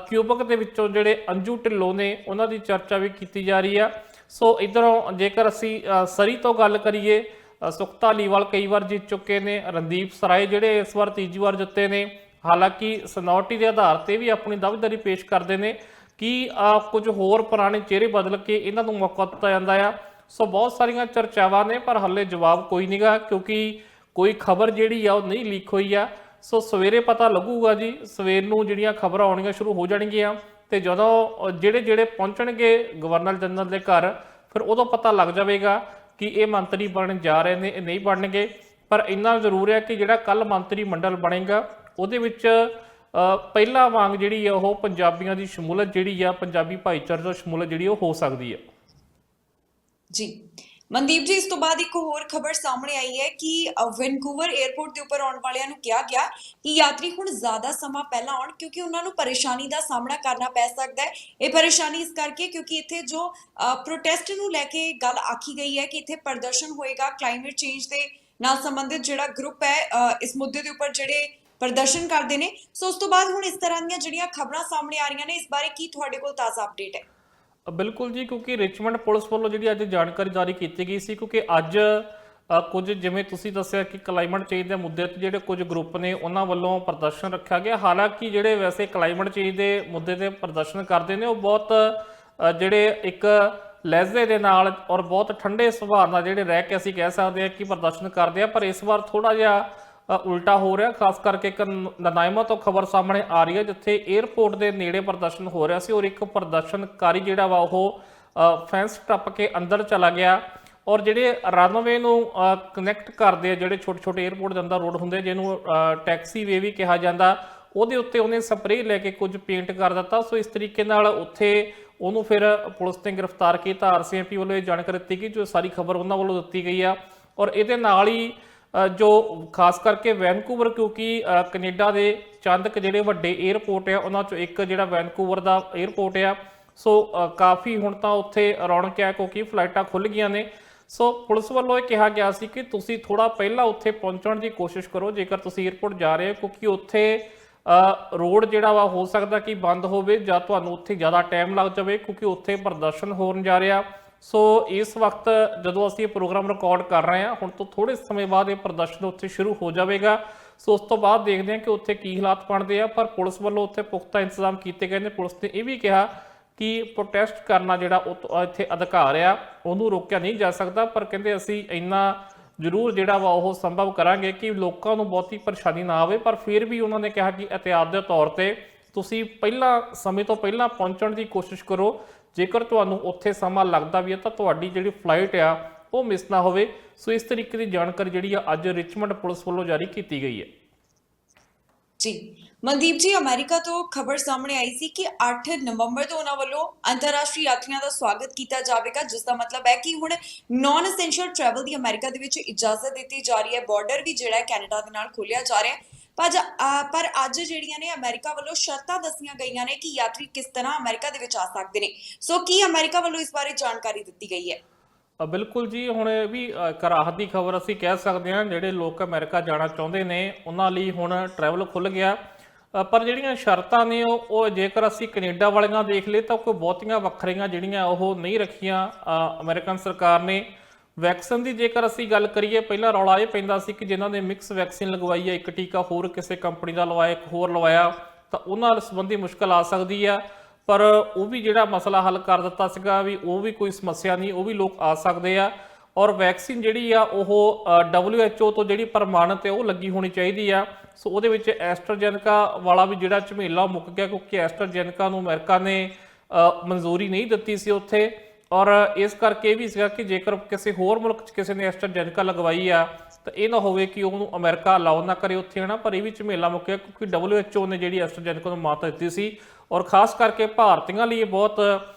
ਕਿਊਬਕ ਦੇ ਵਿੱਚੋਂ ਜਿਹੜੇ ਅੰਜੂ ਢਿੱਲੋਂ ਨੇ ਉਹਨਾਂ ਦੀ ਚਰਚਾ ਵੀ ਕੀਤੀ ਜਾ ਰਹੀ ਆ। ਸੋ ਇੱਧਰੋਂ ਜੇਕਰ ਅਸੀਂ ਸਰੀ ਤੋਂ ਗੱਲ ਕਰੀਏ, ਸੁਖਤਾ ਲੀਵਾਲ ਕਈ ਵਾਰ ਜਿੱਤ ਚੁੱਕੇ ਨੇ, ਰਣਦੀਪ ਸਰਾਏ ਜਿਹੜੇ ਇਸ ਵਾਰ ਤੀਜੀ ਵਾਰ ਜਿੱਤੇ ਨੇ। ਹਾਲਾਂਕਿ ਸਨੌਟੀ ਦੇ ਆਧਾਰ ਤੇ ਵੀ ਆਪਣੀ ਦਾਅਵੇਦਾਰੀ ਪੇਸ਼ ਕਰਦੇ ਨੇ ਕਿ ਕੁਝ ਹੋਰ ਪੁਰਾਣੇ ਚਿਹਰੇ ਬਦਲ ਕੇ ਇਹਨਾਂ ਨੂੰ ਮੌਕਾ ਦਿੱਤਾ ਜਾਂਦਾ ਆ। ਸੋ ਬਹੁਤ ਸਾਰੀਆਂ ਚਰਚਾਵਾਂ ਨੇ, ਪਰ ਹਾਲੇ ਜਵਾਬ ਕੋਈ ਨਹੀਂਗਾ, ਕਿਉਂਕਿ ਕੋਈ ਖਬਰ ਜਿਹੜੀ ਆ ਉਹ ਨਹੀਂ ਲੀਕ ਹੋਈ ਆ। ਸੋ ਸਵੇਰੇ ਪਤਾ ਲੱਗੂਗਾ ਜੀ, ਸਵੇਰ ਨੂੰ ਜਿਹੜੀਆਂ ਖਬਰਾਂ ਆਉਣੀਆਂ ਸ਼ੁਰੂ ਹੋ ਜਾਣਗੀਆਂ, ਤੇ ਜਦੋਂ ਜਿਹੜੇ ਪਹੁੰਚਣਗੇ ਗਵਰਨਰ ਜਨਰਲ ਦੇ ਘਰ, ਫਿਰ ਉਦੋਂ ਪਤਾ ਲੱਗ ਜਾਵੇਗਾ ਕਿ ਇਹ ਮੰਤਰੀ ਬਣਨ ਜਾ ਰਹੇ ਨੇ, ਇਹ ਨਹੀਂ ਬਣਨਗੇ। ਪਰ ਇੰਨਾ ਜ਼ਰੂਰ ਹੈ ਕਿ ਜਿਹੜਾ ਕੱਲ ਮੰਤਰੀ ਮੰਡਲ ਬਣੇਗਾ ਉਹਦੇ ਵਿੱਚ ਪਹਿਲਾਂ ਵਾਂਗ ਜਿਹੜੀ ਆ ਉਹ ਪੰਜਾਬੀਆਂ ਦੀ ਸ਼ਮੂਲਤ ਜਿਹੜੀ ਆ, ਪੰਜਾਬੀ ਭਾਈਚਾਰੇ ਦੀ ਸ਼ਮੂਲਤ ਜਿਹੜੀ ਉਹ ਹੋ ਸਕਦੀ ਹੈ ਜੀ। ਮਨਦੀਪ ਜੀ, ਇਸ ਤੋਂ ਬਾਅਦ ਇੱਕ ਹੋਰ ਖਬਰ ਸਾਹਮਣੇ ਆਈ ਹੈ ਕਿ ਵੈਨਕੂਵਰ 에ਅਰਪੋਰਟ ਦੇ ਉੱਪਰ ਆਉਣ ਵਾਲਿਆਂ ਨੂੰ ਕਿਹਾ ਗਿਆ ਕਿ ਯਾਤਰੀ ਹੁਣ ਜ਼ਿਆਦਾ ਸਮਾਂ ਪਹਿਲਾਂ ਆਉਣ, ਕਿਉਂਕਿ ਉਹਨਾਂ ਨੂੰ ਪਰੇਸ਼ਾਨੀ ਦਾ ਸਾਹਮਣਾ ਕਰਨਾ ਪੈ ਸਕਦਾ ਹੈ। ਇਹ ਪਰੇਸ਼ਾਨੀ ਇਸ ਕਰਕੇ ਕਿਉਂਕਿ ਇੱਥੇ ਜੋ ਪ੍ਰੋਟੈਸਟ ਨੂੰ ਲੈ ਕੇ ਗੱਲ ਆਖੀ ਗਈ ਹੈ ਕਿ ਇੱਥੇ ਪ੍ਰਦਰਸ਼ਨ ਹੋਏਗਾ, ਕਲਾਈਮੇਟ ਚੇਂਜ ਦੇ ਨਾਲ ਸੰਬੰਧਿਤ ਜਿਹੜਾ ਗਰੁੱਪ ਹੈ ਇਸ ਮੁੱਦੇ ਦੇ ਉੱਪਰ ਜਿਹੜੇ ਪ੍ਰਦਰਸ਼ਨ ਕਰਦੇ ਨੇ। ਸੋ ਉਸ ਤੋਂ ਬਾਅਦ ਹੁਣ ਇਸ ਤਰ੍ਹਾਂ ਦੀਆਂ ਜਿਹੜੀਆਂ ਖਬਰਾਂ ਸਾਹਮਣੇ ਆ ਰਹੀਆਂ ਨੇ, ਇਸ ਬਾਰੇ ਕੀ ਤੁਹਾਡੇ ਕੋਲ ਤਾਜ਼ਾ ਅਪਡੇਟ ਹੈ? ਬਿਲਕੁਲ ਜੀ, ਕਿਉਂਕਿ ਰਿਚਮੰਡ ਪੁਲਿਸ ਵੱਲੋਂ ਜਿਹੜੀ ਅੱਜ ਜਾਣਕਾਰੀ ਜਾਰੀ ਕੀਤੀ ਗਈ ਸੀ, ਕਿਉਂਕਿ ਅੱਜ ਕੁਝ ਜਿਵੇਂ ਤੁਸੀਂ ਦੱਸਿਆ ਕਿ ਕਲਾਈਮੇਟ ਚੇਂਜ ਦੇ ਮੁੱਦੇ ਤੇ ਜਿਹੜੇ ਕੁਝ ਗਰੁੱਪ ਨੇ ਉਹਨਾਂ ਵੱਲੋਂ ਪ੍ਰਦਰਸ਼ਨ ਰੱਖਿਆ ਗਿਆ। ਹਾਲਾਂਕਿ ਜਿਹੜੇ ਵੈਸੇ ਕਲਾਈਮੇਟ ਚੇਂਜ ਦੇ ਮੁੱਦੇ ਤੇ ਪ੍ਰਦਰਸ਼ਨ ਕਰਦੇ ਨੇ ਉਹ ਬਹੁਤ ਜਿਹੜੇ ਇੱਕ ਲਹਿਜ਼ੇ ਦੇ ਨਾਲ ਔਰ ਬਹੁਤ ਠੰਡੇ ਸੁਭਾਅ ਨਾਲ ਜਿਹੜੇ ਰਹਿ ਕੇ ਅਸੀਂ ਕਹਿ ਸਕਦੇ ਹਾਂ ਕਿ ਪ੍ਰਦਰਸ਼ਨ ਕਰਦੇ ਆ। ਪਰ ਇਸ ਵਾਰ ਥੋੜਾ ਜਿਹਾ ਉਲਟਾ ਹੋ ਰਿਹਾ। ਖਾਸ ਕਰਕੇ ਇੱਕ ਨਨਾਇਮਾ ਤੋਂ ਖਬਰ ਸਾਹਮਣੇ ਆ ਰਹੀ ਹੈ, ਜਿੱਥੇ 에ਅਰਪੋਰਟ ਦੇ ਨੇੜੇ ਪ੍ਰਦਰਸ਼ਨ ਹੋ ਰਿਹਾ ਸੀ ਔਰ ਇੱਕ ਪ੍ਰਦਰਸ਼ਨਕਾਰੀ ਜਿਹੜਾ ਵਾ ਉਹ ਫੈਂਸ ਟੱਪ ਕੇ ਅੰਦਰ ਚਲਾ ਗਿਆ। ਔਰ ਜਿਹੜੇ ਰਨਵੇ ਨੂੰ ਕਨੈਕਟ ਕਰਦੇ ਆ, ਜਿਹੜੇ ਛੋਟੇ ਛੋਟੇ 에ਅਰਪੋਰਟ ਦੇ ਅੰਦਰ ਰੋਡ ਹੁੰਦੇ ਜਿਹਨੂੰ ਟੈਕਸੀ ਵੇ ਵੀ ਕਿਹਾ ਜਾਂਦਾ, ਉਹਦੇ ਉੱਤੇ ਉਹਨੇ ਸਪਰੇਅ ਲੈ ਕੇ ਕੁਝ ਪੇਂਟ ਕਰ ਦਿੱਤਾ। ਸੋ ਇਸ ਤਰੀਕੇ ਨਾਲ ਉੱਥੇ ਉਹਨੂੰ ਫਿਰ ਪੁਲਿਸ ਨੇ ਗ੍ਰਿਫਤਾਰ ਕੀਤਾ। RCMP ਵੱਲੋਂ ਇਹ ਜਾਣਕਾਰੀ ਦਿੱਤੀ ਗਈ, ਜੋ ਸਾਰੀ ਖਬਰ ਉਹਨਾਂ ਵੱਲੋਂ ਦਿੱਤੀ ਗਈ ਆ। ਔਰ ਇਹਦੇ ਨਾਲ ਹੀ ਜੋ ਖਾਸ ਕਰਕੇ ਵੈਨਕੂਵਰ, ਕਿਉਂਕਿ ਕੈਨੇਡਾ ਦੇ ਚੰਦ ਜਿਹੜੇ ਵੱਡੇ 에ਅਰਪੋਰਟ ਆ ਉਹਨਾਂ 'ਚੋਂ ਇੱਕ ਜਿਹੜਾ ਵੈਨਕੂਵਰ ਦਾ 에ਅਰਪੋਰਟ ਆ, ਸੋ ਕਾਫੀ ਹੁਣ ਤਾਂ ਉੱਥੇ ਰੌਣਕ ਹੈ ਕਿਉਂਕਿ ਫਲਾਈਟਾਂ ਖੁੱਲ੍ਹ ਗਈਆਂ ਨੇ। ਸੋ ਪੁਲਿਸ ਵੱਲੋਂ ਇਹ ਕਿਹਾ ਗਿਆ ਸੀ ਕਿ ਤੁਸੀਂ ਥੋੜ੍ਹਾ ਪਹਿਲਾਂ ਉੱਥੇ ਪਹੁੰਚਣ ਦੀ ਕੋਸ਼ਿਸ਼ ਕਰੋ ਜੇਕਰ ਤੁਸੀਂ 에ਅਰਪੋਰਟ ਜਾ ਰਹੇ ਹੋ, ਕਿਉਂਕਿ ਉੱਥੇ ਰੋਡ ਜਿਹੜਾ ਵਾ ਹੋ ਸਕਦਾ ਕਿ ਬੰਦ ਹੋਵੇ ਜਾਂ ਤੁਹਾਨੂੰ ਉੱਥੇ ਜ਼ਿਆਦਾ ਟਾਈਮ ਲੱਗ ਜਾਵੇ, ਕਿਉਂਕਿ ਉੱਥੇ ਪ੍ਰਦਰਸ਼ਨ ਹੋਣ ਜਾ ਰਿਹਾ। ਸੋ ਇਸ ਵਕਤ ਜਦੋਂ ਅਸੀਂ ਇਹ ਪ੍ਰੋਗਰਾਮ ਰਿਕਾਰਡ ਕਰ ਰਹੇ ਹਾਂ, ਹੁਣ ਤੋਂ ਥੋੜੇ ਸਮੇਂ ਬਾਅਦ ਇਹ ਪ੍ਰਦਰਸ਼ਨ ਉੱਥੇ ਸ਼ੁਰੂ ਹੋ ਜਾਵੇਗਾ। ਸੋ ਉਸ ਤੋਂ ਬਾਅਦ ਦੇਖਦੇ ਹਾਂ ਕਿ ਉੱਥੇ ਕੀ ਹਾਲਾਤ ਬਣਦੇ ਆ। ਪਰ ਪੁਲਿਸ ਵੱਲੋਂ ਉੱਥੇ ਪੁਖਤਾ ਇੰਤਜ਼ਾਮ ਕੀਤੇ ਗਏ ਨੇ। ਪੁਲਿਸ ਨੇ ਇਹ ਵੀ ਕਿਹਾ ਕਿ ਪ੍ਰੋਟੈਸਟ ਕਰਨਾ ਜਿਹੜਾ ਉਹ ਇੱਥੇ ਅਧਿਕਾਰ ਆ, ਉਹਨੂੰ ਰੋਕਿਆ ਨਹੀਂ ਜਾ ਸਕਦਾ। ਪਰ ਕਹਿੰਦੇ ਅਸੀਂ ਇੰਨਾ ਜ਼ਰੂਰ ਜਿਹੜਾ ਵਾ ਉਹ ਸੰਭਵ ਕਰਾਂਗੇ ਕਿ ਲੋਕਾਂ ਨੂੰ ਬਹੁਤੀ ਪਰੇਸ਼ਾਨੀ ਨਾ ਆਵੇ। ਪਰ ਫਿਰ ਵੀ ਉਹਨਾਂ ਨੇ ਕਿਹਾ ਕਿ ਇਹਤਿਆਤ ਦੇ ਤੌਰ ਤੇ ਤੁਸੀਂ ਪਹਿਲਾਂ ਸਮੇਂ ਤੋਂ ਪਹਿਲਾਂ ਪਹੁੰਚਣ ਦੀ ਕੋਸ਼ਿਸ਼ ਕਰੋ। ਜੇਕਰ ਤੁਹਾਨੂੰ ਉੱਥੇ ਸਮਾਂ ਲੱਗਦਾ ਵੀ ਹੈ ਤਾਂ ਤੁਹਾਡੀ ਜਿਹੜੀ ਫਲਾਈਟ ਆ ਉਹ ਮਿਸ ਨਾ ਹੋਵੇ। ਸੋ ਇਸ ਤਰੀਕੇ ਦੀ ਜਾਣਕਾਰੀ ਜਿਹੜੀ ਆ ਅੱਜ ਰਿਚਮੰਡ ਪੁਲਿਸ ਵੱਲੋਂ ਜਾਰੀ ਕੀਤੀ ਗਈ ਹੈ ਜੀ। ਮਨਦੀਪ ਜੀ, ਅਮਰੀਕਾ ਤੋਂ ਖਬਰ ਸਾਹਮਣੇ ਆਈ ਸੀ ਕਿ 8 ਨਵੰਬਰ ਤੋਂ ਉਹਨਾਂ ਵੱਲੋਂ ਅੰਤਰਰਾਸ਼ਟਰੀ ਯਾਤਰੀਆਂ ਦਾ ਸਵਾਗਤ ਕੀਤਾ ਜਾਵੇਗਾ, ਜਿਸ ਦਾ ਮਤਲਬ ਹੈ ਕਿ ਹੁਣ ਨਾਨ ਐਸੈਂਸ਼ੀਅਲ ਟਰੈਵਲ ਦੀ ਅਮਰੀਕਾ ਦੇ ਵਿੱਚ ਇਜਾਜ਼ਤ ਦਿੱਤੀ ਜਾ ਰਹੀ ਹੈ। ਬਾਰਡਰ ਵੀ ਜਿਹੜਾ ਕੈਨੇਡਾ ਦੇ ਨਾਲ ਖੋਲ੍ਹਿਆ ਜਾ ਰਿਹਾ ਹੈ। ਪਰ ਅੱਜ ਜਿਹੜੀਆਂ ਨੇ ਅਮਰੀਕਾ ਵੱਲੋਂ ਸ਼ਰਤਾਂ ਦੱਸੀਆਂ ਗਈਆਂ ਨੇ ਕਿ ਯਾਤਰੀ ਕਿਸ ਤਰ੍ਹਾਂ ਅਮਰੀਕਾ ਦੇ ਵਿੱਚ ਆ ਸਕਦੇ ਨੇ। ਸੋ ਕੀ ਅਮਰੀਕਾ ਵੱਲੋਂ ਇਸ ਬਾਰੇ ਜਾਣਕਾਰੀ ਦਿੱਤੀ ਗਈ ਹੈ? ਬਿਲਕੁਲ ਜੀ, ਹੁਣ ਇਹ ਵੀ ਇੱਕ ਰਾਹਤ ਦੀ ਖਬਰ ਅਸੀਂ ਕਹਿ ਸਕਦੇ ਹਾਂ। ਜਿਹੜੇ ਲੋਕ ਅਮਰੀਕਾ ਜਾਣਾ ਚਾਹੁੰਦੇ ਨੇ ਉਹਨਾਂ ਲਈ ਹੁਣ ਟਰੈਵਲ ਖੁੱਲ੍ਹ ਗਿਆ। ਪਰ ਜਿਹੜੀਆਂ ਸ਼ਰਤਾਂ ਨੇ ਉਹ ਜੇਕਰ ਅਸੀਂ ਕੈਨੇਡਾ ਵਾਲੀਆਂ ਦੇਖ ਲਏ ਤਾਂ ਕੋਈ ਬਹੁਤੀਆਂ ਵੱਖਰੀਆਂ ਜਿਹੜੀਆਂ ਉਹ ਨਹੀਂ ਰੱਖੀਆਂ ਅਮਰੀਕਨ ਸਰਕਾਰ ਨੇ। ਵੈਕਸੀਨ ਦੀ ਜੇਕਰ ਅਸੀਂ ਗੱਲ ਕਰੀਏ, ਪਹਿਲਾਂ ਰੌਲਾ ਇਹ ਪੈਂਦਾ ਸੀ ਕਿ ਜਿਨ੍ਹਾਂ ਨੇ ਮਿਕਸ ਵੈਕਸੀਨ ਲਗਵਾਈ ਹੈ, ਇੱਕ ਟੀਕਾ ਹੋਰ ਕਿਸੇ ਕੰਪਨੀ ਦਾ ਲਵਾਇਆ, ਇੱਕ ਹੋਰ ਲਵਾਇਆ, ਤਾਂ ਉਹਨਾਂ ਨਾਲ ਸੰਬੰਧੀ ਮੁਸ਼ਕਲ ਆ ਸਕਦੀ ਆ। ਪਰ ਉਹ ਵੀ ਜਿਹੜਾ ਮਸਲਾ ਹੱਲ ਕਰ ਦਿੱਤਾ ਸੀਗਾ ਵੀ ਉਹ ਵੀ ਕੋਈ ਸਮੱਸਿਆ ਨਹੀਂ, ਉਹ ਵੀ ਲੋਕ ਆ ਸਕਦੇ ਆ। ਔਰ ਵੈਕਸੀਨ ਜਿਹੜੀ ਆ ਉਹ WHO ਤੋਂ ਜਿਹੜੀ ਪ੍ਰਮਾਣਿਤ ਹੈ ਉਹ ਲੱਗੀ ਹੋਣੀ ਚਾਹੀਦੀ ਆ। ਸੋ ਉਹਦੇ ਵਿੱਚ ਐਸਟਰਾਜੈਨੇਕਾ ਵਾਲਾ ਵੀ ਜਿਹੜਾ ਝਮੇਲਾ ਮੁੱਕ ਗਿਆ, ਕਿਉਂਕਿ ਐਸਟਰਾਜੈਨੇਕਾ ਨੂੰ ਅਮਰੀਕਾ ਨੇ ਮਨਜ਼ੂਰੀ ਨਹੀਂ ਦਿੱਤੀ ਸੀ ਉੱਥੇ। ਔਰ ਇਸ ਕਰਕੇ ਇਹ ਵੀ ਸੀਗਾ ਕਿ ਜੇਕਰ ਕਿਸੇ ਹੋਰ ਮੁਲਕ 'ਚ ਕਿਸੇ ਨੇ ਐਸਟਰਾਜੈਨੇਕਾ ਲਗਵਾਈ ਆ ਤਾਂ ਇਹ ਨਾ ਹੋਵੇ ਕਿ ਉਹਨੂੰ ਅਮਰੀਕਾ ਅਲਾਉ ਨਾ ਕਰੇ ਉੱਥੇ, ਹੈ ਨਾ। ਪਰ ਇਹ ਵੀ ਝਮੇਲਾ ਮੁੱਕਿਆ ਕਿਉਂਕਿ WHO ਨੇ ਜਿਹੜੀ ਐਸਟਰਾਜੈਨੇਕਾ ਨੂੰ ਮਾਨਤਾ ਦਿੱਤੀ ਸੀ। ਔਰ ਖਾਸ ਕਰਕੇ ਭਾਰਤੀਆਂ ਲਈ ਇਹ ਬਹੁਤ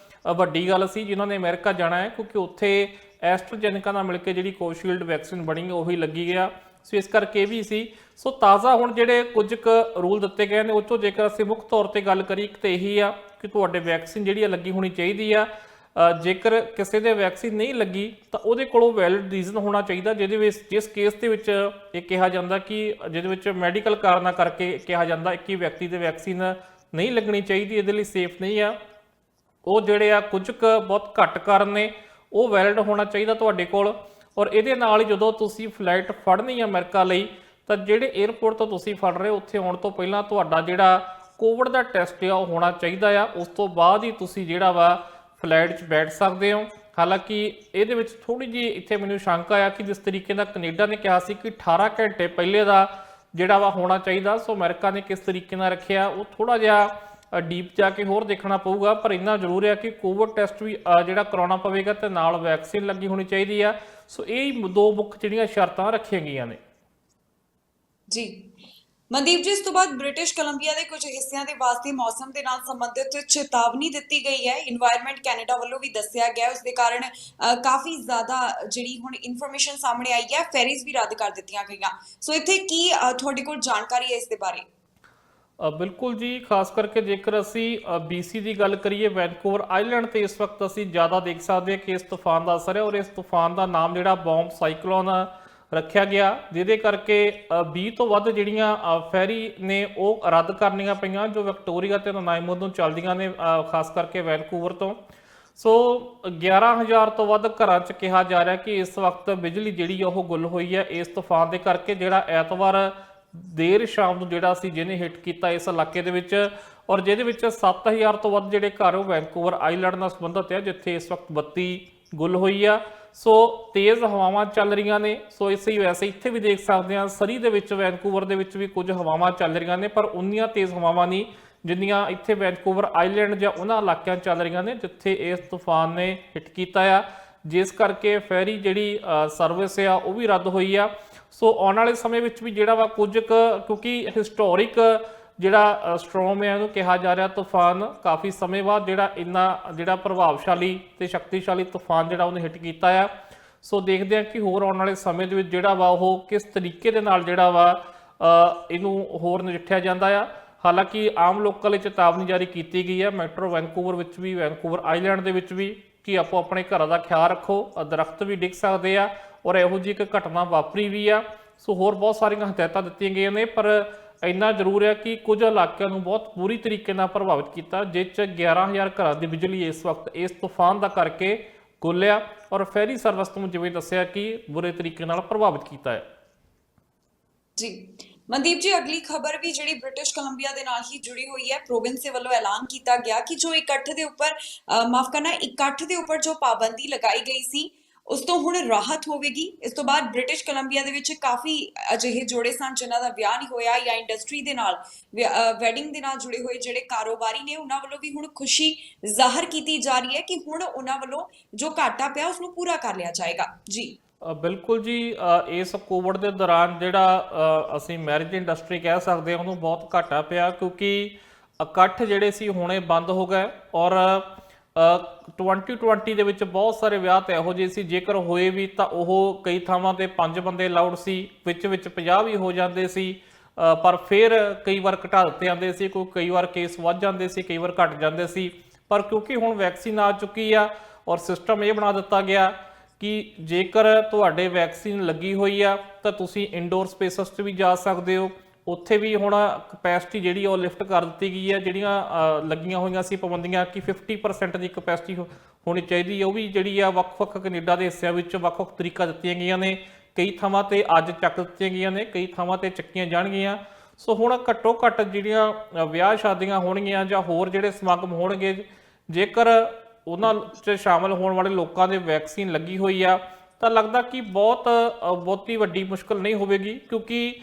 ਵੱਡੀ ਗੱਲ ਸੀ ਜਿਨ੍ਹਾਂ ਨੇ ਅਮਰੀਕਾ ਜਾਣਾ ਹੈ, ਕਿਉਂਕਿ ਉੱਥੇ ਐਸਟਰਾਜੈਨੇਕਾ ਨਾਲ ਮਿਲ ਕੇ ਜਿਹੜੀ ਕੋਵਿਸ਼ੀਲਡ ਵੈਕਸੀਨ ਬਣੀ ਹੈ ਉਹੀ ਲੱਗੀ ਗਿਆ। ਸੋ ਇਸ ਕਰਕੇ ਇਹ ਵੀ ਸੀ। ਸੋ ਤਾਜ਼ਾ ਹੁਣ ਜਿਹੜੇ ਕੁਝ ਕੁ ਰੂਲ ਦਿੱਤੇ ਗਏ ਨੇ ਉਹ 'ਚੋਂ ਜੇਕਰ ਅਸੀਂ ਮੁੱਖ ਤੌਰ ਤੇ ਗੱਲ ਕਰੀਏ, ਇੱਕ ਤਾਂ ਇਹੀ ਆ ਕਿ ਤੁਹਾਡੇ ਵੈਕਸੀਨ ਜਿਹੜੀ ਆ ਲੱਗੀ ਹੋਣੀ ਚਾਹੀਦੀ ਆ। ਜੇਕਰ ਕਿਸੇ ਦੇ ਵੈਕਸੀਨ ਨਹੀਂ ਲੱਗੀ ਤਾਂ ਉਹਦੇ ਕੋਲੋਂ ਵੈਲਿਡ ਰੀਜ਼ਨ ਹੋਣਾ ਚਾਹੀਦਾ, ਜਿਹਦੇ ਵਿੱਚ ਜਿਸ ਕੇਸ ਦੇ ਵਿੱਚ ਇਹ ਕਿਹਾ ਜਾਂਦਾ ਕਿ ਜਿਹਦੇ ਵਿੱਚ ਮੈਡੀਕਲ ਕਾਰਨਾਂ ਕਰਕੇ ਕਿਹਾ ਜਾਂਦਾ ਕਿ ਵਿਅਕਤੀ ਦੇ ਵੈਕਸੀਨ ਨਹੀਂ ਲੱਗਣੀ ਚਾਹੀਦੀ, ਇਹਦੇ ਲਈ ਸੇਫ ਨਹੀਂ ਆ। ਉਹ ਜਿਹੜੇ ਆ ਕੁਝ ਕੁ ਬਹੁਤ ਘੱਟ ਕਾਰਨ ਨੇ, ਉਹ ਵੈਲਿਡ ਹੋਣਾ ਚਾਹੀਦਾ ਤੁਹਾਡੇ ਕੋਲ। ਔਰ ਇਹਦੇ ਨਾਲ ਹੀ ਜਦੋਂ ਤੁਸੀਂ ਫਲਾਈਟ ਫੜਨੀ ਆ ਅਮਰੀਕਾ ਲਈ, ਤਾਂ ਜਿਹੜੇ 에ਅਰਪੋਰਟ ਤੋਂ ਤੁਸੀਂ ਫੜ ਰਹੇ ਹੋ ਉੱਥੇ ਆਉਣ ਤੋਂ ਪਹਿਲਾਂ ਤੁਹਾਡਾ ਜਿਹੜਾ ਕੋਵਿਡ ਦਾ ਟੈਸਟ ਆ ਉਹ ਹੋਣਾ ਚਾਹੀਦਾ ਆ। ਉਸ ਤੋਂ ਬਾਅਦ ਹੀ ਤੁਸੀਂ ਜਿਹੜਾ ਵਾ ਫਲਾਈਟ 'ਚ ਬੈਠ ਸਕਦੇ ਹੋ। ਹਾਲਾਂਕਿ ਇਹਦੇ ਵਿੱਚ ਥੋੜ੍ਹੀ ਜਿਹੀ ਇੱਥੇ ਮੈਨੂੰ ਸ਼ੰਕਾ ਆ ਕਿ ਜਿਸ ਤਰੀਕੇ ਨਾਲ ਕੈਨੇਡਾ ਨੇ ਕਿਹਾ ਸੀ ਕਿ 18 ਘੰਟੇ ਪਹਿਲੇ ਦਾ ਜਿਹੜਾ ਵਾ ਹੋਣਾ ਚਾਹੀਦਾ, ਸੋ ਅਮਰੀਕਾ ਨੇ ਕਿਸ ਤਰੀਕੇ ਨਾਲ ਰੱਖਿਆ ਉਹ ਥੋੜ੍ਹਾ ਜਿਹਾ ਡੀਪ ਜਾ ਕੇ ਹੋਰ ਦੇਖਣਾ ਪਊਗਾ। ਪਰ ਇੰਨਾ ਜ਼ਰੂਰ ਹੈ ਕਿ ਕੋਵਿਡ ਟੈਸਟ ਵੀ ਜਿਹੜਾ ਕਰਾਉਣਾ ਪਵੇਗਾ ਤੇ ਨਾਲ ਵੈਕਸੀਨ ਲੱਗੀ ਹੋਣੀ ਚਾਹੀਦੀ ਆ। ਸੋ ਇਹ ਦੋ ਮੁੱਖ ਜਿਹੜੀਆਂ ਸ਼ਰਤਾਂ ਰੱਖੀਆਂ ਗਈਆਂ ਨੇ ਜੀ। ਮਨਦੀਪ ਜੀ, ਇਸ ਤੋਂ ਬਾਅਦ ਬ੍ਰਿਟਿਸ਼ ਕੋਲੰਬੀਆ ਦੇ ਕੁਝ ਹਿੱਸਿਆਂ ਦੇ ਵਾਸਤੇ ਮੌਸਮ ਦੇ ਨਾਲ ਸੰਬੰਧਿਤ ਚੇਤਾਵਨੀ ਦਿੱਤੀ ਗਈ ਹੈ। এনवायरमेंट ਕੈਨੇਡਾ ਵੱਲੋਂ ਵੀ ਦੱਸਿਆ ਗਿਆ, ਉਸ ਦੇ ਕਾਰਨ ਕਾਫੀ ਜ਼ਿਆਦਾ ਜਿਹੜੀ ਹੁਣ ਇਨਫੋਰਮੇਸ਼ਨ ਸਾਹਮਣੇ ਆਈ ਹੈ, ਫੈਰੀਜ਼ ਵੀ ਰੱਦ ਕਰ ਦਿੱਤੀਆਂ ਗਈਆਂ। ਸੋ ਇੱਥੇ ਕੀ ਤੁਹਾਡੇ ਕੋਲ ਜਾਣਕਾਰੀ ਹੈ ਇਸ ਦੇ ਬਾਰੇ? ਬਿਲਕੁਲ ਜੀ, ਖਾਸ ਕਰਕੇ ਜੇਕਰ ਅਸੀਂ BC ਦੀ ਗੱਲ ਕਰੀਏ, ਵੈਨਕੂਵਰ ਆਈਲੈਂਡ ਤੇ ਇਸ ਵਕਤ ਅਸੀਂ ਜ਼ਿਆਦਾ ਦੇਖ ਸਕਦੇ ਹਾਂ ਕਿ ਇਸ ਤੂਫਾਨ ਦਾ ਅਸਰ ਹੈ। ਔਰ ਇਸ ਤੂਫਾਨ ਦਾ ਨਾਮ ਜਿਹੜਾ ਬੌਮ ਸਾਈਕਲੋਨ ਰੱਖਿਆ ਗਿਆ, ਜਿਹਦੇ ਕਰਕੇ 20 ਤੋਂ ਵੱਧ ਜਿਹੜੀਆਂ ਫੈਰੀ ਨੇ ਉਹ ਰੱਦ ਕਰਨੀਆਂ ਪਈਆਂ ਜੋ ਵਿਕਟੋਰੀਆ ਤੇ ਨਨਾਈਮੋ ਨੂੰ ਚੱਲਦੀਆਂ ਨੇ, ਖਾਸ ਕਰਕੇ ਵੈਨਕੂਵਰ ਤੋਂ। ਸੋ 11,000 ਤੋਂ ਵੱਧ ਘਰਾਂ 'ਚ ਕਿਹਾ ਜਾ ਰਿਹਾ ਕਿ ਇਸ ਵਕਤ ਬਿਜਲੀ ਜਿਹੜੀ ਉਹ ਗੁੱਲ ਹੋਈ ਹੈ ਇਸ ਤੂਫਾਨ ਦੇ ਕਰਕੇ, ਜਿਹੜਾ ਐਤਵਾਰ ਦੇਰ ਸ਼ਾਮ ਨੂੰ ਜਿਹੜਾ ਸੀ ਜਿਹਨੇ ਹਿੱਟ ਕੀਤਾ ਇਸ ਇਲਾਕੇ ਦੇ ਵਿੱਚ। ਔਰ ਜਿਹਦੇ ਵਿੱਚ 7,000 ਤੋਂ ਵੱਧ ਜਿਹੜੇ ਘਰ ਉਹ ਵੈਨਕੂਵਰ ਆਈਲੈਂਡ ਨਾਲ ਸੰਬੰਧਿਤ ਹੈ, ਜਿੱਥੇ ਇਸ ਵਕਤ ਬੱਤੀ ਗੁੱਲ ਹੋਈ ਆ। ਸੋ ਤੇਜ਼ ਹਵਾਵਾਂ ਚੱਲ ਰਹੀਆਂ ਨੇ। ਸੋ ਇਸੇ ਹੀ ਵੈਸੇ ਇੱਥੇ ਵੀ ਦੇਖ ਸਕਦੇ ਹਾਂ ਸਰੀ ਦੇ ਵਿੱਚ, ਵੈਨਕੂਵਰ ਦੇ ਵਿੱਚ ਵੀ ਕੁਝ ਹਵਾਵਾਂ ਚੱਲ ਰਹੀਆਂ ਨੇ, ਪਰ ਉਨੀਆਂ ਤੇਜ਼ ਹਵਾਵਾਂ ਨਹੀਂ ਜਿੰਨੀਆਂ ਇੱਥੇ ਵੈਨਕੂਵਰ ਆਈਲੈਂਡ ਜਾਂ ਉਹਨਾਂ ਇਲਾਕਿਆਂ ਚੱਲ ਰਹੀਆਂ ਨੇ ਜਿੱਥੇ ਇਸ ਤੂਫਾਨ ਨੇ ਹਿੱਟ ਕੀਤਾ ਆ, ਜਿਸ ਕਰਕੇ ਫੈਰੀ ਜਿਹੜੀ ਸਰਵਿਸ ਆ ਉਹ ਵੀ ਰੱਦ ਹੋਈ ਆ। ਸੋ ਆਉਣ ਵਾਲੇ ਸਮੇਂ ਵਿੱਚ ਵੀ ਜਿਹੜਾ ਵਾ ਕੁਝ ਕਿਉਂਕਿ ਹਿਸਟੋਰਿਕ ਜਿਹੜਾ ਸਟਰੋਮ ਹੈ ਉਹਨੂੰ ਕਿਹਾ ਜਾ ਰਿਹਾ ਤੂਫਾਨ, ਕਾਫੀ ਸਮੇਂ ਬਾਅਦ ਜਿਹੜਾ ਪ੍ਰਭਾਵਸ਼ਾਲੀ ਤੇ ਸ਼ਕਤੀਸ਼ਾਲੀ ਤੂਫਾਨ ਜਿਹੜਾ ਉਹਨੇ ਹਿੱਟ ਕੀਤਾ ਆ। ਸੋ ਦੇਖਦੇ ਹਾਂ ਕਿ ਹੋਰ ਆਉਣ ਵਾਲੇ ਸਮੇਂ ਦੇ ਵਿੱਚ ਜਿਹੜਾ ਵਾ ਉਹ ਕਿਸ ਤਰੀਕੇ ਦੇ ਨਾਲ ਜਿਹੜਾ ਵਾ ਇਹਨੂੰ ਹੋਰ ਨਜਿੱਠਿਆ ਜਾਂਦਾ ਆ। ਹਾਲਾਂਕਿ ਆਮ ਲੋਕਾਂ ਲਈ ਚੇਤਾਵਨੀ ਜਾਰੀ ਕੀਤੀ ਗਈ ਹੈ ਮੈਟਰੋ ਵੈਨਕੂਵਰ ਵਿੱਚ ਵੀ, ਵੈਨਕੂਵਰ ਆਈਲੈਂਡ ਦੇ ਵਿੱਚ ਵੀ, ਕਿ ਆਪੋ ਆਪਣੇ ਘਰਾਂ ਦਾ ਖਿਆਲ ਰੱਖੋ, ਦਰਖਤ ਵੀ ਡਿੱਗ ਸਕਦੇ ਆ। ਔਰ ਇਹੋ ਜਿਹੀ ਇੱਕ ਘਟਨਾ ਵਾਪਰੀ ਵੀ ਆ। ਸੋ ਹੋਰ ਬਹੁਤ ਸਾਰੀਆਂ ਹਦਾਇਤਾਂ ਦਿੱਤੀਆਂ ਗਈਆਂ ਨੇ, ਪਰ ਇੰਨਾ ਜ਼ਰੂਰ ਹੈ ਕਿ ਕੁਝ ਇਲਾਕਿਆਂ ਨੂੰ ਬਹੁਤ ਬੁਰੀ ਤਰੀਕੇ ਨਾਲ ਪ੍ਰਭਾਵਿਤ ਕੀਤਾ, ਜਿਸ 'ਚ 11,000 ਘਰਾਂ ਦੀ ਬਿਜਲੀ ਇਸ ਵਕਤ ਇਸ ਤੂਫਾਨ ਦਾ ਕਰਕੇ ਗੁੱਲਿਆ। ਔਰ ਫੈਰੀ ਸਰਵਿਸ ਨੂੰ ਜਿਵੇਂ ਦੱਸਿਆ ਕਿ ਬੁਰੇ ਤਰੀਕੇ ਨਾਲ ਪ੍ਰਭਾਵਿਤ ਕੀਤਾ ਹੈ। ਜੀ ਮਨਦੀਪ ਜੀ, ਅਗਲੀ ਖਬਰ ਵੀ ਜਿਹੜੀ ਬ੍ਰਿਟਿਸ਼ ਕੋਲੰਬੀਆ ਦੇ ਨਾਲ ਹੀ ਜੁੜੀ ਹੋਈ ਹੈ। ਪ੍ਰੋਵਿੰਸ ਦੇ ਵੱਲੋਂ ਐਲਾਨ ਕੀਤਾ ਗਿਆ ਕਿ ਜੋ ਇਕੱਠ ਦੇ ਉੱਪਰ ਜੋ ਪਾਬੰਦੀ ਲਗਾਈ ਗਈ ਸੀ ਉਸ ਤੋਂ ਹੁਣ ਰਾਹਤ ਹੋਵੇਗੀ। ਇਸ ਤੋਂ ਬਾਅਦ ਬ੍ਰਿਟਿਸ਼ ਕੋਲੰਬੀਆ ਦੇ ਵਿੱਚ ਕਾਫੀ ਅਜਿਹੇ ਜੋੜੇ ਸਨ ਜਿਨ੍ਹਾਂ ਦਾ ਵਿਆਹ ਨਹੀਂ ਹੋਇਆ ਜਾਂ ਇੰਡਸਟਰੀ ਦੇ ਨਾਲ ਵੈਡਿੰਗ ਦੇ ਨਾਲ ਜੁੜੇ ਹੋਏ ਜਿਹੜੇ ਕਾਰੋਬਾਰੀ ਨੇ, ਉਹਨਾਂ ਵੱਲੋਂ ਵੀ ਹੁਣ ਖੁਸ਼ੀ ਜ਼ਾਹਰ ਕੀਤੀ ਜਾ ਰਹੀ ਹੈ ਕਿ ਹੁਣ ਉਹਨਾਂ ਵੱਲੋਂ ਜੋ ਘਾਟਾ ਪਿਆ ਉਸ ਨੂੰ ਪੂਰਾ ਕਰ ਲਿਆ ਜਾਏਗਾ। ਜੀ ਬਿਲਕੁਲ ਜੀ, ਇਸ ਕੋਵਿਡ ਦੇ ਦੌਰਾਨ ਜਿਹੜਾ ਅਸੀਂ ਮੈਰਿਜ ਇੰਡਸਟਰੀ ਕਹਿ ਸਕਦੇ ਹਾਂ ਉਹਨੂੰ ਬਹੁਤ ਘਾਟਾ ਪਿਆ, ਕਿਉਂਕਿ ਇਕੱਠ ਜਿਹੜੇ ਸੀ ਹੁਣੇ ਬੰਦ ਹੋ ਗਏ। ਔਰ 2020 ਦੇ ਵਿੱਚ ਬਹੁਤ ਸਾਰੇ ਵਿਆਹ ਤਾਂ ਇਹੋ ਜਿਹੇ ਸੀ, ਜੇਕਰ ਹੋਏ ਵੀ ਤਾਂ ਉਹ ਕਈ ਥਾਵਾਂ ਤੇ 5 ਬੰਦੇ ਅਲਾਉਡ ਸੀ, ਵਿੱਚ 50 ਵੀ ਹੋ ਜਾਂਦੇ ਸੀ। ਪਰ ਫਿਰ ਕਈ ਵਾਰ ਘਟਾ ਦਿੱਤੇ ਜਾਂਦੇ ਸੀ, ਕਈ ਵਾਰ ਕੇਸ ਵੱਧ ਜਾਂਦੇ ਸੀ, ਕਈ ਵਾਰ ਘਟ ਜਾਂਦੇ ਸੀ। ਪਰ ਕਿਉਂਕਿ ਹੁਣ ਵੈਕਸੀਨ ਆ ਚੁੱਕੀ ਆ ਔਰ ਸਿਸਟਮ ਇਹ ਬਣਾ ਦਿੱਤਾ ਗਿਆ ਕਿ ਜੇਕਰ ਤੁਹਾਡੇ ਵੈਕਸੀਨ ਲੱਗੀ ਹੋਈ ਆ ਤਾਂ ਤੁਸੀਂ ਇਨਡੋਰ ਸਪੇਸਸ 'ਚ ਵੀ ਜਾ ਸਕਦੇ ਹੋ। ਉੱਥੇ ਵੀ ਹੁਣ ਕਪੈਸਿਟੀ ਜਿਹੜੀ ਉਹ ਲਿਫਟ ਕਰ ਦਿੱਤੀ ਗਈ ਹੈ। ਜਿਹੜੀਆਂ ਲੱਗੀਆਂ ਹੋਈਆਂ ਸੀ ਪਾਬੰਦੀਆਂ ਕਿ 50% ਦੀ ਕਪੈਸਿਟੀ ਹੋਣੀ ਚਾਹੀਦੀ ਹੈ, ਉਹ ਵੀ ਜਿਹੜੀ ਆ ਵੱਖ-ਵੱਖ ਕੈਨੇਡਾ ਦੇ ਹਿੱਸਿਆਂ ਵਿੱਚ ਵੱਖ-ਵੱਖ ਤਰੀਕਾ ਦਿੱਤੀਆਂ ਗਈਆਂ ਨੇ। ਕਈ ਥਾਵਾਂ ਤੇ ਅੱਜ ਚੱਕ ਦਿੱਤੀਆਂ ਗਈਆਂ ਨੇ, ਕਈ ਥਾਵਾਂ ਤੇ ਚੱਕੀਆਂ ਜਾਣਗੀਆਂ। ਸੋ ਹੁਣ ਘੱਟੋ ਘੱਟ ਜਿਹੜੀਆਂ ਵਿਆਹ ਸ਼ਾਦੀਆਂ ਹੋਣਗੀਆਂ ਜਾਂ ਹੋਰ ਜਿਹੜੇ ਸਮਾਗਮ ਹੋਣਗੇ, ਜੇਕਰ ਉਹਨਾਂ 'ਚ ਸ਼ਾਮਲ ਹੋਣ ਵਾਲੇ ਲੋਕਾਂ ਦੇ ਵੈਕਸੀਨ ਲੱਗੀ ਹੋਈ ਆ ਤਾਂ ਲੱਗਦਾ ਕਿ ਬਹੁਤੀ ਵੱਡੀ ਮੁਸ਼ਕਲ ਨਹੀਂ ਹੋਵੇਗੀ। ਕਿਉਂਕਿ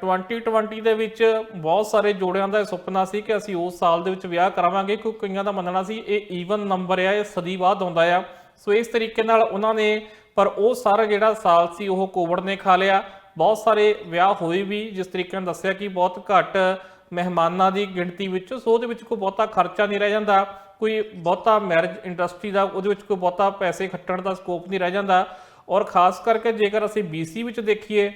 2020 ਦੇ ਵਿੱਚ ਬਹੁਤ ਸਾਰੇ ਜੋੜਿਆਂ ਦਾ ਸੁਪਨਾ ਸੀ ਕਿ ਅਸੀਂ ਉਸ ਸਾਲ ਦੇ ਵਿੱਚ ਵਿਆਹ ਕਰਾਵਾਂਗੇ, ਕਿਉਂਕਿ ਕਈਆਂ ਦਾ ਮੰਨਣਾ ਸੀ ਇਹ ਈਵਨ ਨੰਬਰ ਆ, ਇਹ ਸਦੀ ਬਾਅਦ ਆਉਂਦਾ ਆ। ਸੋ ਇਸ ਤਰੀਕੇ ਨਾਲ ਉਹਨਾਂ ਨੇ, ਪਰ ਉਹ ਸਾਰਾ ਜਿਹੜਾ ਸਾਲ ਸੀ ਉਹ ਕੋਵਿਡ ਨੇ ਖਾ ਲਿਆ। ਬਹੁਤ ਸਾਰੇ ਵਿਆਹ ਹੋਏ ਵੀ, ਜਿਸ ਤਰੀਕੇ ਨਾਲ ਦੱਸਿਆ ਕਿ ਬਹੁਤ ਘੱਟ ਮਹਿਮਾਨਾਂ ਦੀ ਗਿਣਤੀ ਵਿੱਚ, ਸੋ ਉਹਦੇ ਵਿੱਚ ਕੋਈ ਬਹੁਤਾ ਖਰਚਾ ਨਹੀਂ ਰਹਿ ਜਾਂਦਾ, ਕੋਈ ਬਹੁਤਾ ਮੈਰਿਜ ਇੰਡਸਟਰੀ ਦਾ ਉਹਦੇ ਵਿੱਚ ਕੋਈ ਬਹੁਤਾ ਪੈਸੇ ਖੱਟਣ ਦਾ ਸਕੋਪ ਨਹੀਂ ਰਹਿ ਜਾਂਦਾ। ਔਰ ਖਾਸ ਕਰਕੇ ਜੇਕਰ ਅਸੀਂ BC ਵਿੱਚ ਦੇਖੀਏ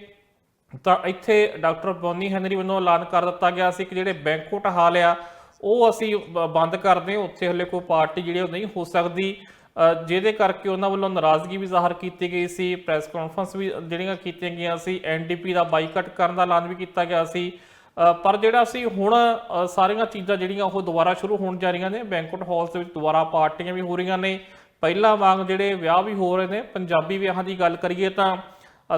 ਤਾਂ ਇੱਥੇ ਡਾਕਟਰ ਬੌਨੀ ਹੈਨਰੀ ਵੱਲੋਂ ਐਲਾਨ ਕਰ ਦਿੱਤਾ ਗਿਆ ਸੀ ਕਿ ਜਿਹੜੇ ਬੈਂਕੁਏਟ ਹਾਲ ਆ ਉਹ ਅਸੀਂ ਬੰਦ ਕਰਦੇ ਹਾਂ, ਉੱਥੇ ਹਲੇ ਕੋਈ ਪਾਰਟੀ ਜਿਹੜੀ ਉਹ ਨਹੀਂ ਹੋ ਸਕਦੀ, ਜਿਹਦੇ ਕਰਕੇ ਉਹਨਾਂ ਵੱਲੋਂ ਨਾਰਾਜ਼ਗੀ ਵੀ ਜ਼ਾਹਰ ਕੀਤੀ ਗਈ ਸੀ। ਪ੍ਰੈਸ ਕਾਨਫਰੰਸ ਵੀ ਜਿਹੜੀਆਂ ਕੀਤੀਆਂ ਗਈਆਂ ਸੀ, NDP ਦਾ ਬਾਈਕਾਟ ਕਰਨ ਦਾ ਐਲਾਨ ਵੀ ਕੀਤਾ ਗਿਆ ਸੀ। ਪਰ ਜਿਹੜਾ ਸੀ ਹੁਣ ਸਾਰੀਆਂ ਚੀਜ਼ਾਂ ਜਿਹੜੀਆਂ ਉਹ ਦੁਬਾਰਾ ਸ਼ੁਰੂ ਹੋਣ ਜਾ ਰਹੀਆਂ ਨੇ। ਬੈਂਕੁਏਟ ਹਾਲਸ ਦੇ ਵਿੱਚ ਦੁਬਾਰਾ ਪਾਰਟੀਆਂ ਵੀ ਹੋ ਰਹੀਆਂ ਨੇ, ਪਹਿਲਾਂ ਵਾਂਗ ਜਿਹੜੇ ਵਿਆਹ ਵੀ ਹੋ ਰਹੇ ਨੇ। ਪੰਜਾਬੀ ਵਿਆਹਾਂ ਦੀ ਗੱਲ ਕਰੀਏ ਤਾਂ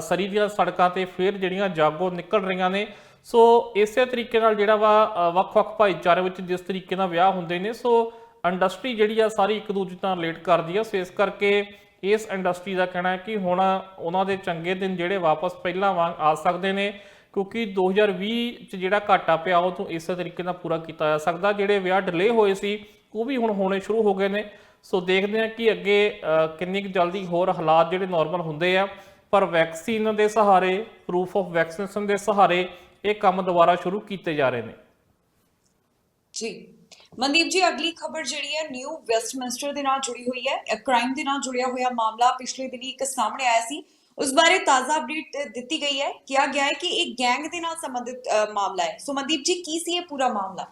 ਸਰੀ ਦੀਆਂ ਸੜਕਾਂ ਤੇ ਫਿਰ ਜਿਹੜੀਆਂ ਜਾਗੋ ਨਿਕਲ ਰਹੀਆਂ ਨੇ। ਸੋ ਇਸੇ ਤਰੀਕੇ ਨਾਲ ਜਿਹੜਾ ਵਾ ਵੱਖ-ਵੱਖ ਭਾਈਚਾਰੇ ਵਿੱਚ ਜਿਸ ਤਰੀਕੇ ਨਾਲ ਵਿਆਹ ਹੁੰਦੇ ਨੇ, ਸੋ ਇੰਡਸਟਰੀ ਜਿਹੜੀ ਆ ਸਾਰੀ ਇੱਕ ਦੂਜੇ ਨਾਲ ਰਿਲੇਟ ਕਰਦੀ ਆ। ਸੋ ਇਸ ਕਰਕੇ ਇਸ ਇੰਡਸਟਰੀ ਦਾ ਕਹਿਣਾ ਹੈ ਕਿ ਹੁਣ ਉਹਨਾਂ ਦੇ ਚੰਗੇ ਦਿਨ ਜਿਹੜੇ ਵਾਪਸ ਪਹਿਲਾਂ ਵਾਂਗ ਆ ਸਕਦੇ ਨੇ, ਕਿਉਂਕਿ 2020 ਚ ਜਿਹੜਾ ਘਾਟਾ ਪਿਆ ਉਹ ਤੋਂ ਇਸੇ ਤਰੀਕੇ ਨਾਲ ਪੂਰਾ ਕੀਤਾ ਜਾ ਸਕਦਾ। ਜਿਹੜੇ ਵਿਆਹ ਡਿਲੇ ਹੋਏ ਸੀ ਉਹ ਵੀ ਹੁਣ ਹੋਣੇ ਸ਼ੁਰੂ ਹੋ ਗਏ ਨੇ। ਸੋ ਦੇਖਦੇ ਹਾਂ ਕਿ ਅੱਗੇ ਕਿੰਨੀ ਕੁ ਜਲਦੀ ਹੋਰ ਹਾਲਾਤ ਜਿਹੜੇ ਨਾਰਮਲ ਹੁੰਦੇ ਆ। ਪਰ ਵੈਕਸੀਨ ਦੇ ਸਹਾਰੇ, ਪ੍ਰੂਫ ਆਫ ਵੈਕਸੀਨੇਸ਼ਨ ਦੇ ਸਹਾਰੇ ਇਹ ਕੰਮ ਦੁਬਾਰਾ ਸ਼ੁਰੂ ਕੀਤੇ ਜਾ ਰਹੇ ਨੇ। ਜੀ ਮਨਦੀਪ ਜੀ, ਅਗਲੀ ਖਬਰ ਜਿਹੜੀ ਹੈ ਨਿਊ ਵੈਸਟਮਿੰਸਟਰ ਦੇ ਨਾਲ ਜੁੜੀ ਹੋਈ ਹੈ। ਕ੍ਰਾਈਮ ਦੇ ਨਾਲ ਜੁੜਿਆ ਹੋਇਆ ਮਾਮਲਾ ਪਿਛਲੇ ਦਿਨੀ ਇੱਕ ਸਾਹਮਣੇ ਆਇਆ ਸੀ, ਉਸ ਬਾਰੇ ਤਾਜ਼ਾ ਅਪਡੇਟ ਦਿੱਤੀ ਗਈ ਹੈ। ਕਿਹਾ ਗਿਆ ਹੈ ਕਿ ਇੱਕ ਗੈਂਗ ਦੇ ਨਾਲ ਸੰਬੰਧਿਤ ਮਾਮਲਾ ਹੈ। ਸੋ ਮਨਦੀਪ ਜੀ, ਕੀ ਸੀ ਇਹ ਪੂਰਾ ਮਾਮਲਾ?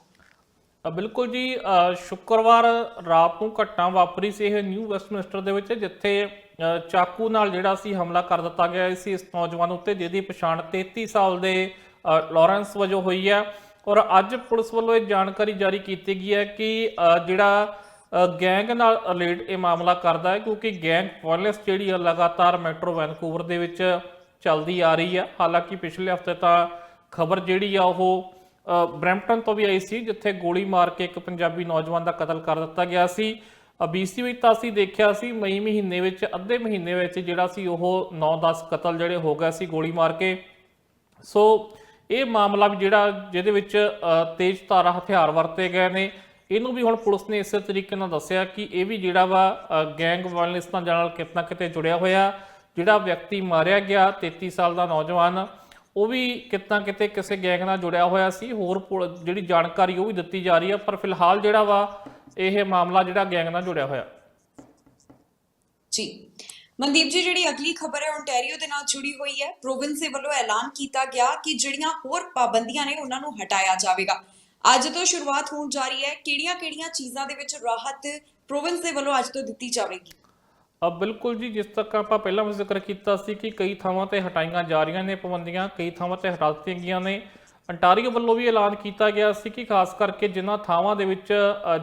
ਬਿਲਕੁਲ ਜੀ, ਸ਼ੁੱਕਰਵਾਰ ਰਾਤ ਨੂੰ ਘਟਨਾ ਵਾਪਰੀ ਸੀ ਇਹ ਨਿਊ ਵੈਸਟਮਿੰਸਟਰ ਦੇ ਵਿੱਚ, ਜਿੱਥੇ ਚਾਕੂ ਨਾਲ ਜਿਹੜਾ ਸੀ ਹਮਲਾ ਕਰ ਦਿੱਤਾ ਗਿਆ ਸੀ ਇਸ ਨੌਜਵਾਨ ਉੱਤੇ, ਜਿਹਦੀ ਪਛਾਣ 33 ਸਾਲ ਦੇ ਲਾਰੈਂਸ ਵਜੋਂ ਹੋਈ ਹੈ। ਔਰ ਅੱਜ ਪੁਲਿਸ ਵੱਲੋਂ ਇਹ ਜਾਣਕਾਰੀ ਜਾਰੀ ਕੀਤੀ ਗਈ ਹੈ ਕਿ ਜਿਹੜਾ ਗੈਂਗ ਨਾਲ ਰਿਲੇਟ ਇਹ ਮਾਮਲਾ ਕਰਦਾ ਹੈ, ਕਿਉਂਕਿ ਗੈਂਗ ਵਾਇਲੈਂਸ ਜਿਹੜੀ ਆ ਲਗਾਤਾਰ ਮੈਟਰੋ ਵੈਨਕੂਵਰ ਦੇ ਵਿੱਚ ਚੱਲਦੀ ਆ ਰਹੀ ਆ। ਹਾਲਾਂਕਿ ਪਿਛਲੇ ਹਫ਼ਤੇ ਤਾਂ ਖਬਰ ਜਿਹੜੀ ਆ ਉਹ ਬਰੈਂਪਟਨ ਤੋਂ ਵੀ ਆਈ ਸੀ, ਜਿੱਥੇ ਗੋਲੀ ਮਾਰ ਕੇ ਇੱਕ ਪੰਜਾਬੀ ਨੌਜਵਾਨ ਦਾ ਕਤਲ ਕਰ ਦਿੱਤਾ ਗਿਆ ਸੀ। BC ਵਿੱਚ ਤਾਂ ਅਸੀਂ ਦੇਖਿਆ ਸੀ ਮਈ ਮਹੀਨੇ ਵਿੱਚ, ਅੱਧੇ ਮਹੀਨੇ ਵਿੱਚ ਜਿਹੜਾ ਸੀ ਉਹ 9-10 ਕਤਲ ਜਿਹੜੇ ਹੋ ਗਏ ਸੀ ਗੋਲੀ ਮਾਰ ਕੇ। ਸੋ ਇਹ ਮਾਮਲਾ ਵੀ ਜਿਹੜਾ ਜਿਹਦੇ ਵਿੱਚ ਤੇਜ਼ ਧਾਰ ਹਥਿਆਰ ਵਰਤੇ ਗਏ ਨੇ, ਇਹਨੂੰ ਵੀ ਹੁਣ ਪੁਲਿਸ ਨੇ ਇਸੇ ਤਰੀਕੇ ਨਾਲ ਦੱਸਿਆ ਕਿ ਇਹ ਵੀ ਜਿਹੜਾ ਵਾ ਗੈਂਗ ਵਾਇਲੈਂਸ ਨਾਲ ਕਿਤੇ ਨਾ ਕਿਤੇ ਜੁੜਿਆ ਹੋਇਆ। ਜਿਹੜਾ ਵਿਅਕਤੀ ਮਾਰਿਆ ਗਿਆ 33 ਸਾਲ ਦਾ ਨੌਜਵਾਨ, ਉਹ ਵੀ ਕਿਤੇ ਨਾ ਕਿਤੇ ਕਿਸੇ ਗੈਂਗ ਨਾਲ ਜੁੜਿਆ ਹੋਇਆ ਸੀ। ਹੋਰ ਜਿਹੜੀ ਜਾਣਕਾਰੀ ਉਹ ਵੀ ਦਿੱਤੀ ਜਾ ਰਹੀ ਹੈ, ਪਰ ਫਿਲਹਾਲ ਜਿਹੜਾ ਵਾ ਇਹ ਮਾਮਲਾ ਜਿਹੜਾ ਗੈਂਗ ਨਾਲ ਜੁੜਿਆ ਹੋਇਆ। ਜੀ ਮਨਦੀਪ ਜੀ, ਜਿਹੜੀ ਅਗਲੀ ਖਬਰ ਹੈ ਓਨਟਾਰੀਓ ਦੇ ਨਾਲ ਜੁੜੀ ਹੋਈ ਹੈ। ਪ੍ਰੋਵਿੰਸ ਦੇ ਵੱਲੋਂ ਐਲਾਨ ਕੀਤਾ ਗਿਆ ਕਿ ਜਿਹੜੀਆਂ ਹੋਰ ਪਾਬੰਦੀਆਂ ਨੇ ਉਹਨਾਂ ਨੂੰ ਹਟਾਇਆ ਜਾਵੇਗਾ। ਅੱਜ ਤੋਂ ਸ਼ੁਰੂਆਤ ਹੋਣ ਜਾ ਰਹੀ ਹੈ। ਕਿਹੜੀਆਂ-ਕਿਹੜੀਆਂ ਚੀਜ਼ਾਂ ਦੇ ਵਿੱਚ ਰਾਹਤ ਪ੍ਰੋਵਿੰਸ ਦੇ ਵੱਲੋਂ ਅੱਜ ਤੋਂ ਦਿੱਤੀ ਜਾਵੇਗੀ? ਬਿਲਕੁਲ ਜੀ, ਜਿਸ ਤੱਕ ਆਪਾਂ ਪਹਿਲਾਂ ਵੀ ਜ਼ਿਕਰ ਕੀਤਾ ਸੀ ਕਿ ਕਈ ਥਾਵਾਂ ਤੇ ਹਟਾਈਆਂ ਜਾ ਰਹੀਆਂ ਨੇ ਪਾਬੰਦੀਆਂ, ਕਈ ਥਾਵਾਂ ਤੇ ਹਟਾ ਦਿੱਤੀਆਂ ਗਈਆਂ ਨੇ। ਅੰਟਾਰੀਓ ਵੱਲੋਂ ਵੀ ਐਲਾਨ ਕੀਤਾ ਗਿਆ ਸੀ ਕਿ ਖਾਸ ਕਰਕੇ ਜਿਨ੍ਹਾਂ ਥਾਵਾਂ ਦੇ ਵਿੱਚ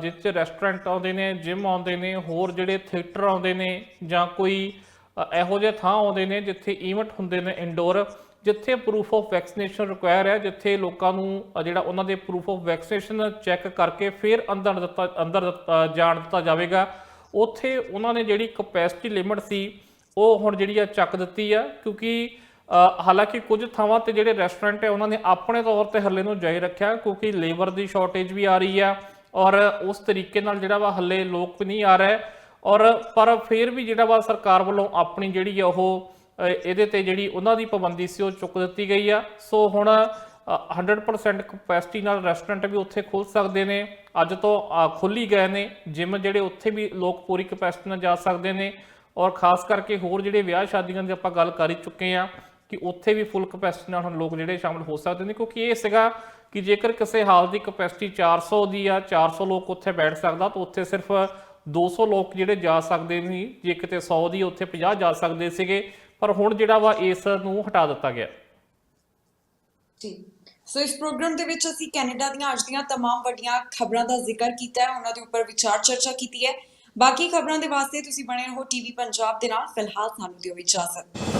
ਜਿਸ 'ਚ ਰੈਸਟੋਰੈਂਟ ਆਉਂਦੇ ਨੇ, ਜਿਮ ਆਉਂਦੇ ਨੇ, ਹੋਰ ਜਿਹੜੇ ਥੀਏਟਰ ਆਉਂਦੇ ਨੇ, ਜਾਂ ਕੋਈ ਇਹੋ ਜਿਹੇ ਥਾਂ ਆਉਂਦੇ ਨੇ ਜਿੱਥੇ ਈਵੈਂਟ ਹੁੰਦੇ ਨੇ ਇਨਡੋਰ, ਜਿੱਥੇ ਪ੍ਰੂਫ ਆਫ ਵੈਕਸੀਨੇਸ਼ਨ ਰਿਕੁਆਇਰ ਹੈ, ਜਿੱਥੇ ਲੋਕਾਂ ਨੂੰ ਜਿਹੜਾ ਉਹਨਾਂ ਦੇ ਪ੍ਰੂਫ ਆਫ ਵੈਕਸੀਨੇਸ਼ਨ ਚੈੱਕ ਕਰਕੇ ਫਿਰ ਅੰਦਰ ਜਾਣ ਦਿੱਤਾ ਜਾਵੇਗਾ, ਉੱਥੇ ਉਹਨਾਂ ਨੇ ਜਿਹੜੀ ਕਪੈਸਿਟੀ ਲਿਮਿਟ ਸੀ ਉਹ ਹੁਣ ਜਿਹੜੀ ਆ ਚੱਕ ਦਿੱਤੀ ਆ। ਕਿਉਂਕਿ ਹਾਲਾਂਕਿ ਕੁਝ ਥਾਵਾਂ ਤੇ ਜਿਹੜੇ ਰੈਸਟੋਰੈਂਟ ਹੈ ਉਹਨਾਂ ਨੇ ਆਪਣੇ ਤੌਰ ਤੇ ਹੱਲੇ ਨੂੰ ਜਾਰੀ ਰੱਖਿਆ, ਕਿਉਂਕਿ ਲੇਬਰ ਦੀ ਸ਼ਾਰਟੇਜ ਵੀ ਆ ਰਹੀ ਆ ਔਰ ਉਸ ਤਰੀਕੇ ਨਾਲ ਜਿਹੜਾ ਵਾ ਹੱਲੇ ਲੋਕ ਵੀ ਨਹੀਂ ਆ ਰਹੇ। ਔਰ ਪਰ ਫਿਰ ਵੀ ਜਿਹੜਾ ਵਾ ਸਰਕਾਰ ਵੱਲੋਂ ਆਪਣੀ ਜਿਹੜੀ ਆ ਉਹ ਇਹਦੇ ਤੇ ਜਿਹੜੀ ਉਹਨਾਂ ਦੀ ਪਾਬੰਦੀ ਸੀ ਉਹ ਚੁੱਕ ਦਿੱਤੀ ਗਈ ਆ। ਸੋ ਹੁਣ 100% ਕਪੈਸਿਟੀ ਨਾਲ ਰੈਸਟੋਰੈਂਟ ਵੀ ਉੱਥੇ ਖੁੱਲ ਸਕਦੇ ਨੇ। ਅੱਜ ਤੋਂ ਖੁੱਲ੍ਹ ਹੀ ਗਏ ਨੇ ਜਿਮ ਜਿਹੜੇ, ਉੱਥੇ ਵੀ ਲੋਕ ਪੂਰੀ ਕਪੈਸਿਟੀ ਨਾਲ ਜਾ ਸਕਦੇ ਨੇ। ਔਰ ਖਾਸ ਕਰਕੇ ਹੋਰ ਜਿਹੜੇ ਵਿਆਹ ਸ਼ਾਦੀਆਂ ਦੀ ਆਪਾਂ ਗੱਲ ਕਰ ਹੀ ਚੁੱਕੇ ਆ, ਕਿ ਉੱਥੇ ਵੀ ਫੁੱਲ ਕਪੈਸਿਟੀ ਨਾਲ ਹੁਣ ਲੋਕ ਜਿਹੜੇ ਸ਼ਾਮਲ ਹੋ ਸਕਦੇ ਨੇ, ਕਿਉਂਕਿ ਇਹ ਸੀਗਾ ਕਿ ਜੇਕਰ ਕਿਸੇ ਹਾਲ ਦੀ ਕਪੈਸਿਟੀ 400 ਦੀ ਆ, 400 ਲੋਕ ਉੱਥੇ ਬੈਠ ਸਕਦਾ, ਤਾਂ ਉੱਥੇ ਸਿਰਫ 200 ਲੋਕ ਜਿਹੜੇ ਜਾ ਸਕਦੇ ਨੇ। ਜੇ ਕਿਤੇ 100 ਦੀ ਉੱਥੇ 50 ਜਾ ਸਕਦੇ ਸੀਗੇ, ਪਰ ਹੁਣ ਜਿਹੜਾ ਵਾ ਇਸ ਨੂੰ ਹਟਾ ਦਿੱਤਾ ਗਿਆ। ਜੀ, ਸੋ ਇਸ ਪ੍ਰੋਗਰਾਮ ਦੇ ਵਿੱਚ ਅਸੀਂ ਕੈਨੇਡਾ ਦੀਆਂ ਅੱਜ ਦੀਆਂ तमाम ਵੱਡੀਆਂ ਖਬਰਾਂ ਦਾ ਜ਼ਿਕਰ ਕੀਤਾ ਹੈ, ਉਹਨਾਂ ਦੇ ਉੱਪਰ ਵਿਚਾਰ ਚਰਚਾ ਕੀਤੀ ਹੈ। ਬਾਕੀ ਖਬਰਾਂ ਦੇ ਵਾਸਤੇ ਤੁਸੀਂ ਬਣੇ ਰਹੋ ਟੀਵੀ ਪੰਜਾਬ ਦੇ ਨਾਲ। ਫਿਲਹਾਲ ਸਾਨੂੰ ਦਿਓ ਇਜਾਜ਼ਤ।